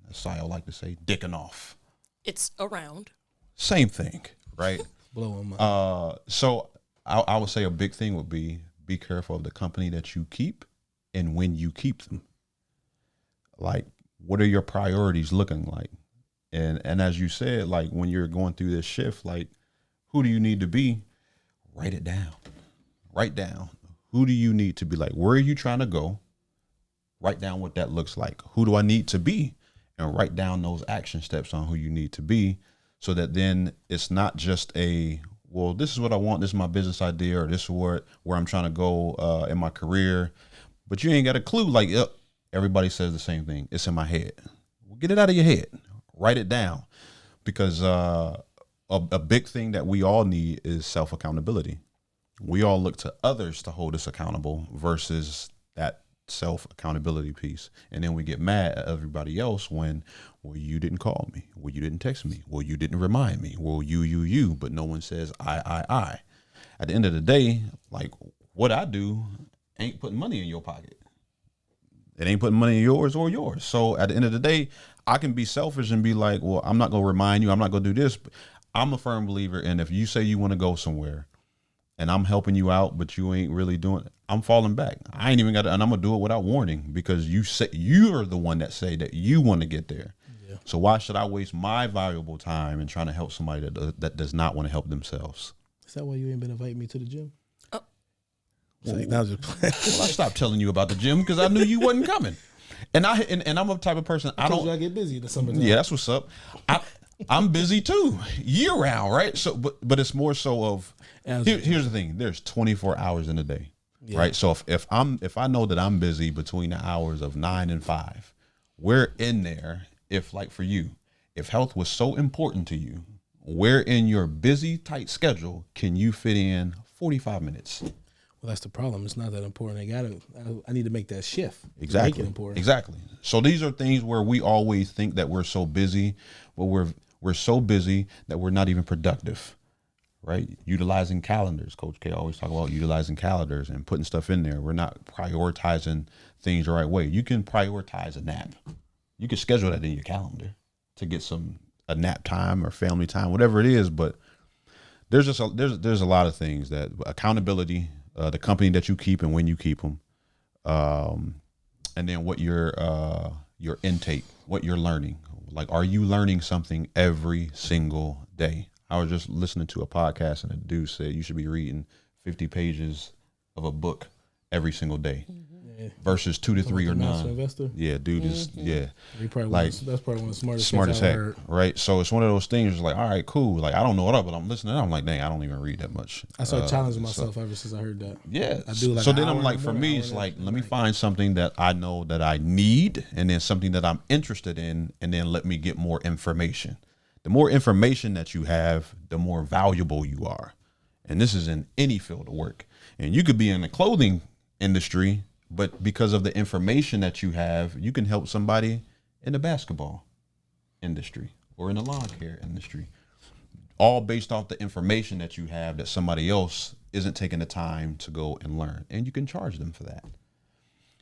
Speaker 2: as I like to say, dicking off.
Speaker 1: It's around.
Speaker 2: Same thing, right?
Speaker 3: Blowing my.
Speaker 2: So I would say a big thing would be careful of the company that you keep and when you keep them. Like, what are your priorities looking like? And as you said, like when you're going through this shift, like who do you need to be? Write it down. Write down. Who do you need to be? Like, where are you trying to go? Write down what that looks like. Who do I need to be? And write down those action steps on who you need to be, so that then it's not just well, this is what I want. This is my business idea, or this is where I'm trying to go in my career. But you ain't got a clue. Like, everybody says the same thing. It's in my head. Well, get it out of your head. Write it down. Because a big thing that we all need is self-accountability. We all look to others to hold us accountable versus that self-accountability piece. And then we get mad at everybody else when, well, you didn't call me. Well, you didn't text me. Well, you didn't remind me. Well, you, but no one says I. At the end of the day, like what I do ain't putting money in your pocket. It ain't putting money in yours or yours. So at the end of the day, I can be selfish and be like, well, I'm not going to remind you. I'm not going to do this. But I'm a firm believer. And if you say you want to go somewhere and I'm helping you out, but you ain't really doing it, I'm falling back. I ain't even got to, and I'm going to do it without warning because you say you're the one that say that you want to get there. Yeah. So why should I waste my valuable time in trying to help somebody that does not want to help themselves?
Speaker 3: Is that why you ain't been inviting me to the gym?
Speaker 2: Well, I stopped telling you about the gym because I knew you wasn't coming. And I'm a type of person, I don't
Speaker 3: get busy in the summertime.
Speaker 2: Yeah, that's what's up. I'm busy too, year round, right? So but it's more so of here's the thing. There's 24 hours in a day. Yeah. Right. So if I know that I'm busy between the hours of 9 and 5, we're in there. If like for you, if health was so important to you, where in your busy, tight schedule can you fit in 45 minutes?
Speaker 3: Well, that's the problem. It's not that important. I need to make that shift.
Speaker 2: Exactly.
Speaker 3: Make it important.
Speaker 2: Exactly. So these are things where we always think that we're so busy, but we're so busy that we're not even productive. Right? Utilizing calendars. Coach K always talk about utilizing calendars and putting stuff in there. We're not prioritizing things the right way. You can prioritize a nap. You can schedule that in your calendar to get a nap time or family time, whatever it is. But there's a lot of things that accountability, the company that you keep and when you keep them, and then what your intake, what you're learning. Like, are you learning something every single day? I was just listening to a podcast and a dude said you should be reading 50 pages of a book every single day versus 2 to 3 or none.
Speaker 3: Investor?
Speaker 2: Yeah, dude is
Speaker 3: He probably
Speaker 2: like
Speaker 3: that's probably one of the
Speaker 2: smart as heck,
Speaker 3: heard.
Speaker 2: right? So it's one of those things. It's like, all right, cool. Like I don't know what up, but I'm listening. I'm like, dang, I don't even read that much.
Speaker 3: I started challenging myself ever since I heard that.
Speaker 2: Yeah,
Speaker 3: I do. Like
Speaker 2: so then I'm like, for me, it's like, let me find something that I know that I need, and then something that I'm interested in, and then let me get more information. The more information that you have, the more valuable you are. And this is in any field of work. And you could be in the clothing industry, but because of the information that you have, you can help somebody in the basketball industry or in the lawn care industry, all based off the information that you have that somebody else isn't taking the time to go and learn. And you can charge them for that.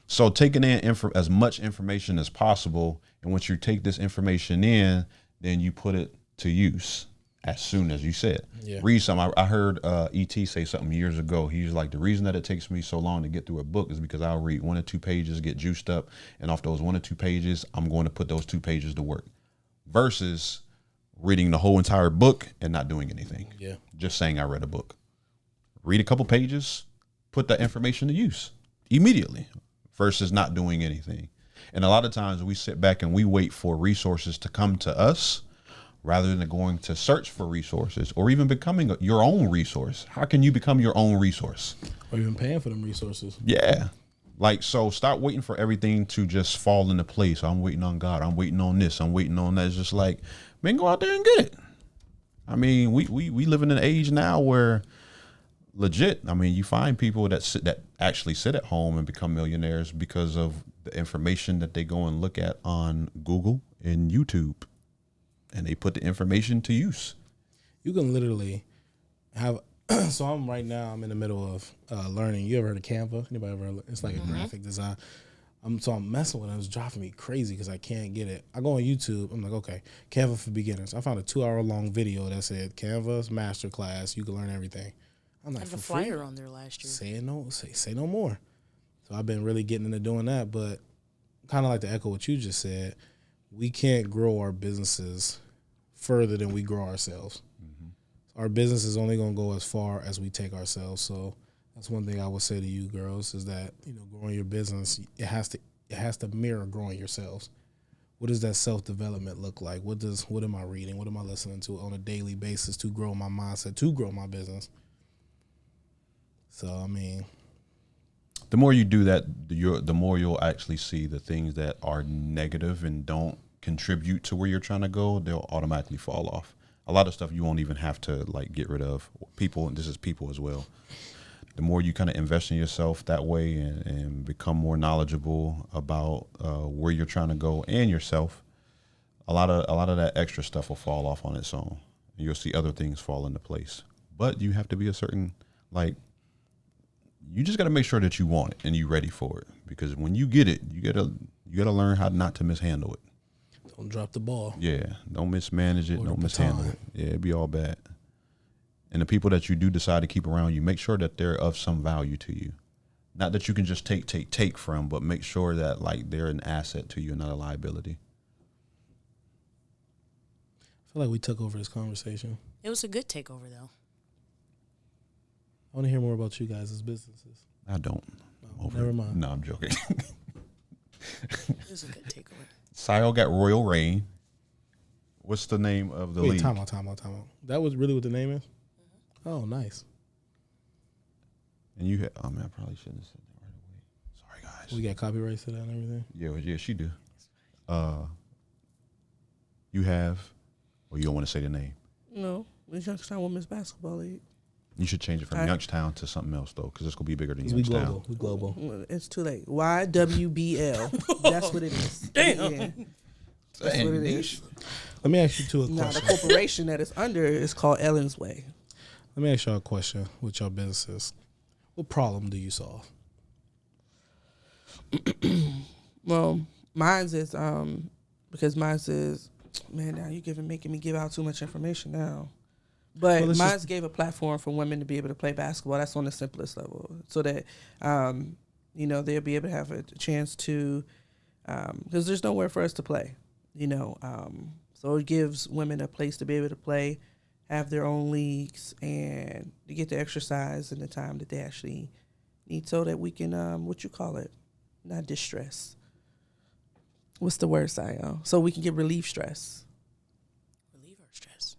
Speaker 2: So taking in as much information as possible, and once you take this information in, then you put it to use as soon as you said.
Speaker 3: Yeah.
Speaker 2: Read some. I heard E.T. say something years ago. He was like, the reason that it takes me so long to get through a book is because I'll read 1 or 2 pages, get juiced up, and off those 1 or 2 pages, I'm going to put those 2 pages to work. Versus reading the whole entire book and not doing anything.
Speaker 3: Yeah.
Speaker 2: Just saying I read a book. Read a couple pages, put that information to use immediately versus not doing anything. And a lot of times we sit back and we wait for resources to come to us rather than going to search for resources or even becoming your own resource. How can you become your own resource?
Speaker 3: Or even paying for them resources.
Speaker 2: Yeah. Like, so stop waiting for everything to just fall into place. I'm waiting on God. I'm waiting on this. I'm waiting on that. It's just like, man, go out there and get it. I mean, we live in an age now where legit, I mean, you find people that actually sit at home and become millionaires because of the information that they go and look at on Google and YouTube, and they put the information to use.
Speaker 3: You can literally have. So I'm in the middle of learning. You ever heard of Canva? Anybody ever? It's like a graphic design. I'm messing with it. It's driving me crazy because I can't get it. I go on YouTube. I'm like, okay, Canva for beginners. I found a 2-hour-long video that said Canva's masterclass. You can learn everything. I'm like,
Speaker 1: I have a flyer on there last year.
Speaker 3: Say no more. So I've been really getting into doing that, but kind of like to echo what you just said, we can't grow our businesses further than we grow ourselves. Our business is only going to go as far as we take ourselves. So that's one thing I would say to you girls is that, growing your business, it has to mirror growing yourselves. What does that self-development look like? What am I reading? What am I listening to on a daily basis to grow my mindset, to grow my business? So, I mean,
Speaker 2: the more you do that, the more you'll actually see the things that are negative and don't contribute to where you're trying to go. They'll automatically fall off. A lot of stuff you won't even have to get rid of. People, and this is people as well. The more you kind of invest in yourself that way and become more knowledgeable about where you're trying to go and yourself, a lot of that extra stuff will fall off on its own. You'll see other things fall into place. But you have to be a certain, you just got to make sure that you want it and you're ready for it. Because when you get it, you gotta learn how not to mishandle it.
Speaker 3: Don't drop the ball.
Speaker 2: Yeah, don't mismanage it. Don't mishandle it. Yeah, it'd be all bad. And the people that you do decide to keep around you, make sure that they're of some value to you. Not that you can just take from, but make sure that they're an asset to you and not a liability.
Speaker 3: I feel like we took over this conversation.
Speaker 1: It was a good takeover, though.
Speaker 3: I want to hear more about you guys' businesses.
Speaker 2: I don't.
Speaker 3: Never mind.
Speaker 2: No, I'm joking.
Speaker 1: It was a good takeover.
Speaker 2: Sio got Royal Reign. What's the name of the league?
Speaker 3: Time out. That was really what the name is? Mm-hmm. Oh, nice.
Speaker 2: And you had, I probably shouldn't have said that right away. Sorry, guys.
Speaker 3: We got copyrights to that and everything?
Speaker 2: Yeah, she do. You have, or you don't want to say the name?
Speaker 4: No, it's Youngstown Women's Basketball League.
Speaker 2: You should change it from Youngstown to something else, though, because it's going to be bigger than Youngstown.
Speaker 3: We global.
Speaker 4: It's too late. YWBL. That's what it is.
Speaker 1: Damn.
Speaker 4: Yeah. That's what it is.
Speaker 3: Let me ask you two a
Speaker 4: Now,
Speaker 3: question.
Speaker 4: the corporation that it's under is called Ellen's Way.
Speaker 3: Let me ask y'all a question with your businesses. What problem do you solve?
Speaker 4: Well, mine's is because mine's is, man, now you're making me give out too much information now. But mine's gave a platform for women to be able to play basketball. That's on the simplest level, so that they'll be able to have a chance to, because there's nowhere for us to play, So it gives women a place to be able to play, have their own leagues, and to get the exercise and the time that they actually need, so that we can not distress. What's the word, Sio? So we can get relief stress.
Speaker 1: Relieve our stress.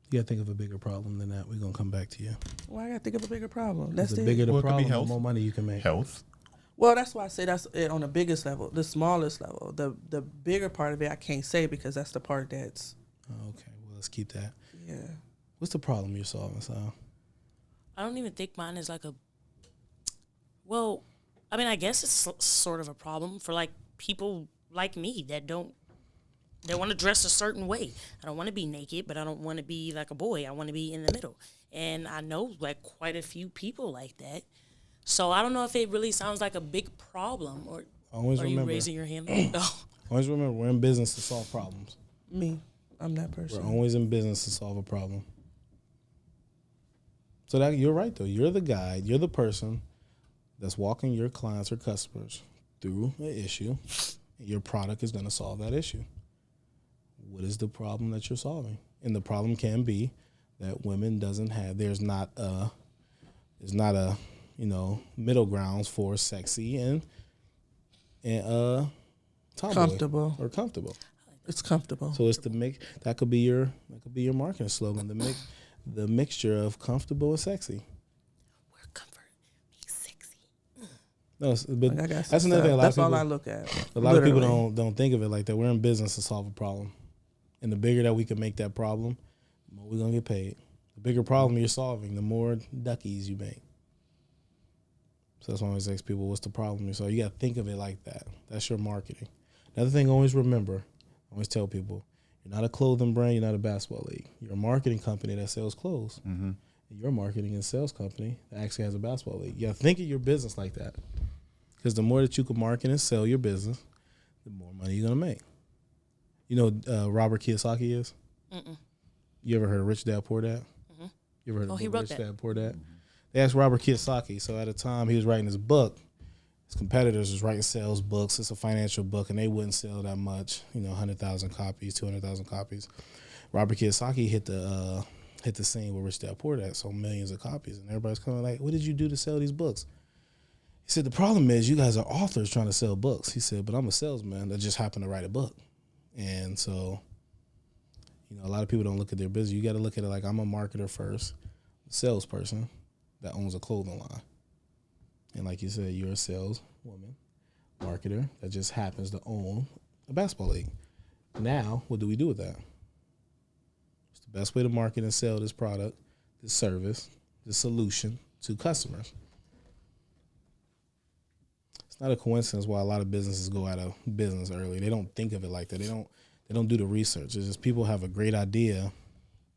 Speaker 3: You got to think of a bigger problem than that. We're going to come back to you.
Speaker 4: Well, I got to think of a bigger problem. That's
Speaker 3: the bigger the
Speaker 2: Well, it could be
Speaker 3: problem, the
Speaker 2: health.
Speaker 3: more money you can make.
Speaker 2: Health.
Speaker 4: Well, that's why I say that's it on the biggest level. The smallest level, the bigger part of it, I can't say because that's the part that's.
Speaker 3: Oh, okay, well, let's keep that.
Speaker 4: Yeah.
Speaker 3: What's the problem you're solving, Sal?
Speaker 1: I don't even think mine is well, I guess it's sort of a problem for people like me that want to dress a certain way. I don't want to be naked, but I don't want to be like a boy. I want to be in the middle. And I know quite a few people like that. So I don't know if it really sounds like a big problem, or
Speaker 3: Always
Speaker 1: are
Speaker 3: remember.
Speaker 1: you raising your hand? Oh.
Speaker 3: Always remember, we're in business to solve problems.
Speaker 4: Me, I'm that person.
Speaker 3: We're always in business to solve a problem. So that you're right though. You're the guide. You're the person that's walking your clients or customers through an issue. Your product is going to solve that issue. What is the problem that you're solving? And the problem can be that women doesn't have. There's not a middle grounds for sexy and tomboy
Speaker 4: Comfortable.
Speaker 3: or comfortable.
Speaker 4: It's comfortable.
Speaker 3: So it's the mix. That could be your marketing slogan. The mixture of comfortable and sexy.
Speaker 1: We're comfort, be sexy.
Speaker 3: No, but
Speaker 4: Like, I got
Speaker 3: that's
Speaker 4: some
Speaker 3: another thing.
Speaker 4: stuff. That's all I look at.
Speaker 3: A lot of people
Speaker 4: Literally.
Speaker 3: don't think of it like that. We're in business to solve a problem, and the bigger that we can make that problem, the more we're gonna get paid. The bigger problem you're solving, the more duckies you make. So that's why I always ask people, "What's the problem you solve?" You gotta think of it like that. That's your marketing. Another thing, always remember. I always tell people, you're not a clothing brand, you're not a basketball league. You're a marketing company that sells clothes.
Speaker 2: Mm-hmm.
Speaker 3: And you're a marketing and sales company that actually has a basketball league. You gotta think of your business like that. Because the more that you can market and sell your business, the more money you're gonna make. You know Robert Kiyosaki is?
Speaker 1: Mm-mm.
Speaker 3: You ever heard of Rich Dad Poor Dad?
Speaker 1: Mm-hmm.
Speaker 3: You ever heard of
Speaker 1: he
Speaker 3: the book
Speaker 1: wrote
Speaker 3: Rich
Speaker 1: that.
Speaker 3: Dad Poor Dad? They asked Robert Kiyosaki. So at the time he was writing his book, his competitors was writing sales books. It's a financial book, and they wouldn't sell that much. 100,000 copies, 200,000 copies. Robert Kiyosaki hit the scene with Rich Dad Poor Dad, sold millions of copies, and everybody's coming like, "What did you do to sell these books?" He said, "The problem is you guys are authors trying to sell books." He said, "But I'm a salesman that just happened to write a book," and so a lot of people don't look at their business. You got to look at it like I'm a marketer first, a salesperson that owns a clothing line. And like you said, you're a saleswoman, marketer that just happens to own a basketball league. Now, what do we do with that? It's the best way to market and sell this product, this service, this solution to customers. It's not a coincidence why a lot of businesses go out of business early. They don't think of it like that. They don't do the research. It's just people have a great idea,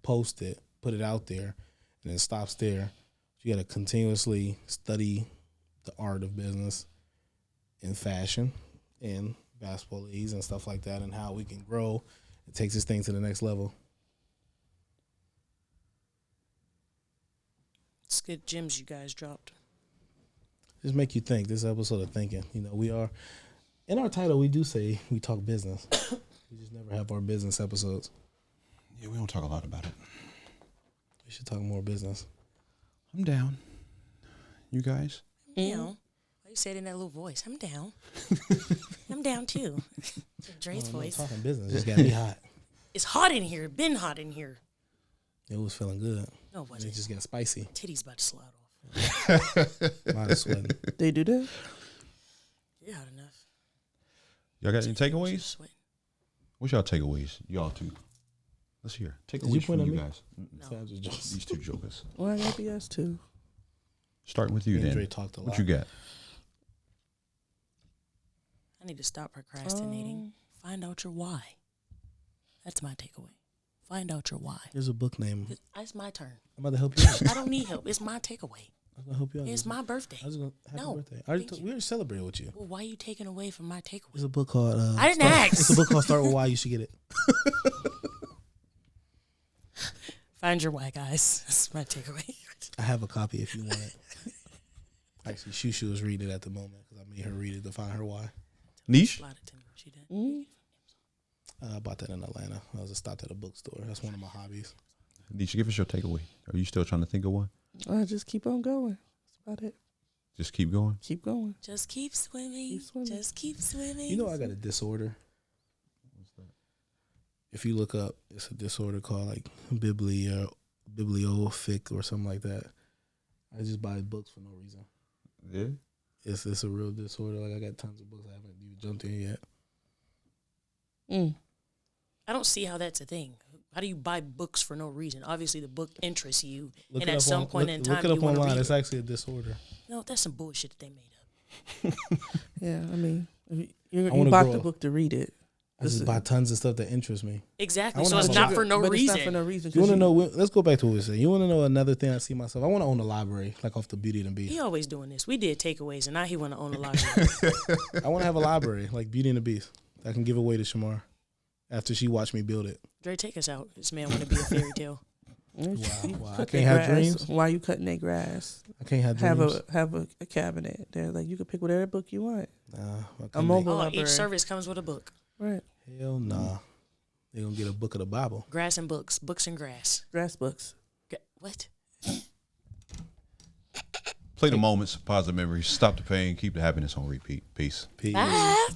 Speaker 3: post it, put it out there, and it stops there. You got to continuously study the art of business in fashion and basketball leagues and stuff like that, and how we can grow and take this thing to the next level.
Speaker 1: It's good gems you guys dropped.
Speaker 3: Just make you think. This episode of thinking. We are in our title. We do say we talk business. We just never have our business episodes.
Speaker 2: Yeah, we don't talk a lot about it.
Speaker 3: We should talk more business.
Speaker 2: I'm down. You guys?
Speaker 1: Why you said it in that little voice? I'm down. I'm down too. Dre's voice.
Speaker 3: Talking business just got me hot.
Speaker 1: It's hot in here. Been hot in here.
Speaker 3: It was feeling good.
Speaker 1: No, it
Speaker 3: It
Speaker 1: wasn't.
Speaker 3: just got spicy.
Speaker 1: Titty's about to slide off.
Speaker 3: Mine is sweating.
Speaker 4: They do that?
Speaker 1: You're hot enough.
Speaker 2: Y'all got any
Speaker 1: You're
Speaker 2: takeaways?
Speaker 1: sweating.
Speaker 2: What's y'all takeaways? Y'all two. Let's hear.
Speaker 3: you
Speaker 2: Takeaways from
Speaker 3: point at
Speaker 2: you
Speaker 3: me?
Speaker 2: guys.
Speaker 1: No.
Speaker 3: Sounds just
Speaker 2: These two jokers.
Speaker 4: Well, I got BS too.
Speaker 2: Starting with you,
Speaker 3: Andre
Speaker 2: then.
Speaker 3: talked a lot.
Speaker 2: What you got?
Speaker 1: I need to stop procrastinating. Find out your why. That's my takeaway. Find out your why.
Speaker 3: There's a book name.
Speaker 1: It's my turn.
Speaker 3: I'm about to help you out.
Speaker 1: I don't need help. It's my takeaway.
Speaker 3: I'm gonna help you out.
Speaker 1: It's my birthday.
Speaker 3: I was gonna happy
Speaker 1: No,
Speaker 3: birthday. I already
Speaker 1: thank
Speaker 3: we already celebrated with you.
Speaker 1: Well, why are you taking away from my takeaway?
Speaker 3: There's a book called.
Speaker 1: I didn't ask.
Speaker 3: It's a book called Start With Why. You should get it.
Speaker 1: Find your why, guys. That's my takeaway.
Speaker 3: I have a copy if you want it. Actually, Shushu is reading it at the moment because I made her read it to find her why.
Speaker 2: Niche?
Speaker 1: Slide it to me. She did.
Speaker 3: I bought that in Atlanta. I was just stopped at a bookstore. That's one of my hobbies.
Speaker 2: Niche, give us your takeaway. Are you still trying to think of one?
Speaker 4: I just keep on going. That's about it.
Speaker 2: Just keep going.
Speaker 4: Keep going.
Speaker 1: Just keep swimming.
Speaker 4: Keep swimming.
Speaker 1: Just keep swimming.
Speaker 3: You know, I got a disorder.
Speaker 2: What's that?
Speaker 3: If you look up, it's a disorder called like bibliophic or something like that. I just buy books for no reason.
Speaker 2: Yeah.
Speaker 3: It's a real disorder. Like I got tons of books I haven't even jumped in yet.
Speaker 1: I don't see how that's a thing. How do you buy books for no reason? Obviously, the book interests you,
Speaker 3: Look
Speaker 1: and
Speaker 3: it
Speaker 1: at
Speaker 3: up
Speaker 1: some point in time,
Speaker 3: look it
Speaker 1: you
Speaker 3: up
Speaker 1: want to
Speaker 3: online.
Speaker 1: read
Speaker 3: It's
Speaker 1: it.
Speaker 3: actually a disorder.
Speaker 1: No, that's some bullshit that they made up.
Speaker 4: Yeah, I mean, if
Speaker 3: I
Speaker 4: you
Speaker 3: wanna
Speaker 4: bought
Speaker 3: grow
Speaker 4: the
Speaker 3: up.
Speaker 4: book to read it.
Speaker 3: I just buy tons of stuff that interests me.
Speaker 1: Exactly. So it's not for no reason.
Speaker 4: It's not for no reason.
Speaker 3: You want to know? Let's go back to what we said. You want to know another thing I see myself? I want to own a library, like off the Beauty and the Beast.
Speaker 1: He always doing this. We did takeaways, and now he want to own a library.
Speaker 3: I want to have a library like Beauty and the Beast. I can give away to Shamar after she watched me build it.
Speaker 1: Dre, take us out. This man want to be a fairy tale.
Speaker 3: Wow. I can't have dreams.
Speaker 4: Why you cutting their grass?
Speaker 3: I can't have dreams.
Speaker 4: Have a cabinet there. Like you can pick whatever book you want.
Speaker 3: A
Speaker 4: mobile
Speaker 1: Oh,
Speaker 4: library.
Speaker 1: each service comes with a book.
Speaker 4: Right.
Speaker 3: Hell nah. They gonna get a book of the Bible.
Speaker 1: Grass and books. Books and grass.
Speaker 4: Grass books.
Speaker 1: What?
Speaker 2: Play the moments, positive memories, stop the pain, keep the happiness on repeat. Peace.
Speaker 1: Bye.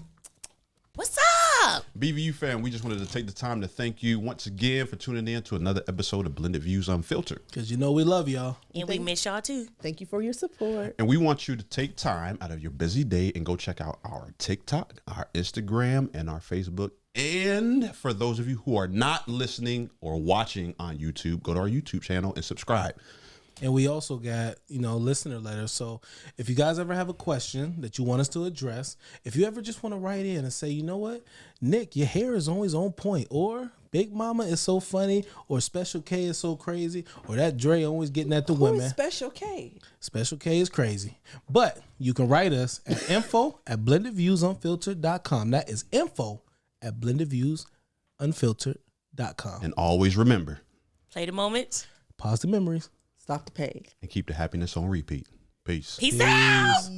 Speaker 1: What's up?
Speaker 2: BVU fam, we just wanted to take the time to thank you once again for tuning in to another episode of Blended Views Unfiltered.
Speaker 3: Because you know we love y'all.
Speaker 1: And we miss y'all too.
Speaker 4: Thank you for your support.
Speaker 2: And we want you to take time out of your busy day and go check out our TikTok, our Instagram, and our Facebook. And for those of you who are not listening or watching on YouTube, go to our YouTube channel and subscribe.
Speaker 3: And we also got, listener letters. So if you guys ever have a question that you want us to address, if you ever just want to write in and say, you know what, Nick, your hair is always on point, or Big Mama is so funny, or Special K is so crazy, or that Dre always getting at the
Speaker 4: Who
Speaker 3: women.
Speaker 4: is Special K?
Speaker 3: Special K is crazy. But you can write us at info@blendedviewsunfiltered.com. That is info@blendedviewsunfiltered.com.
Speaker 2: And always remember,
Speaker 1: Play the moments.
Speaker 3: Positive memories.
Speaker 4: Stop the pain.
Speaker 2: and keep the happiness on repeat. Peace.
Speaker 1: Peace out.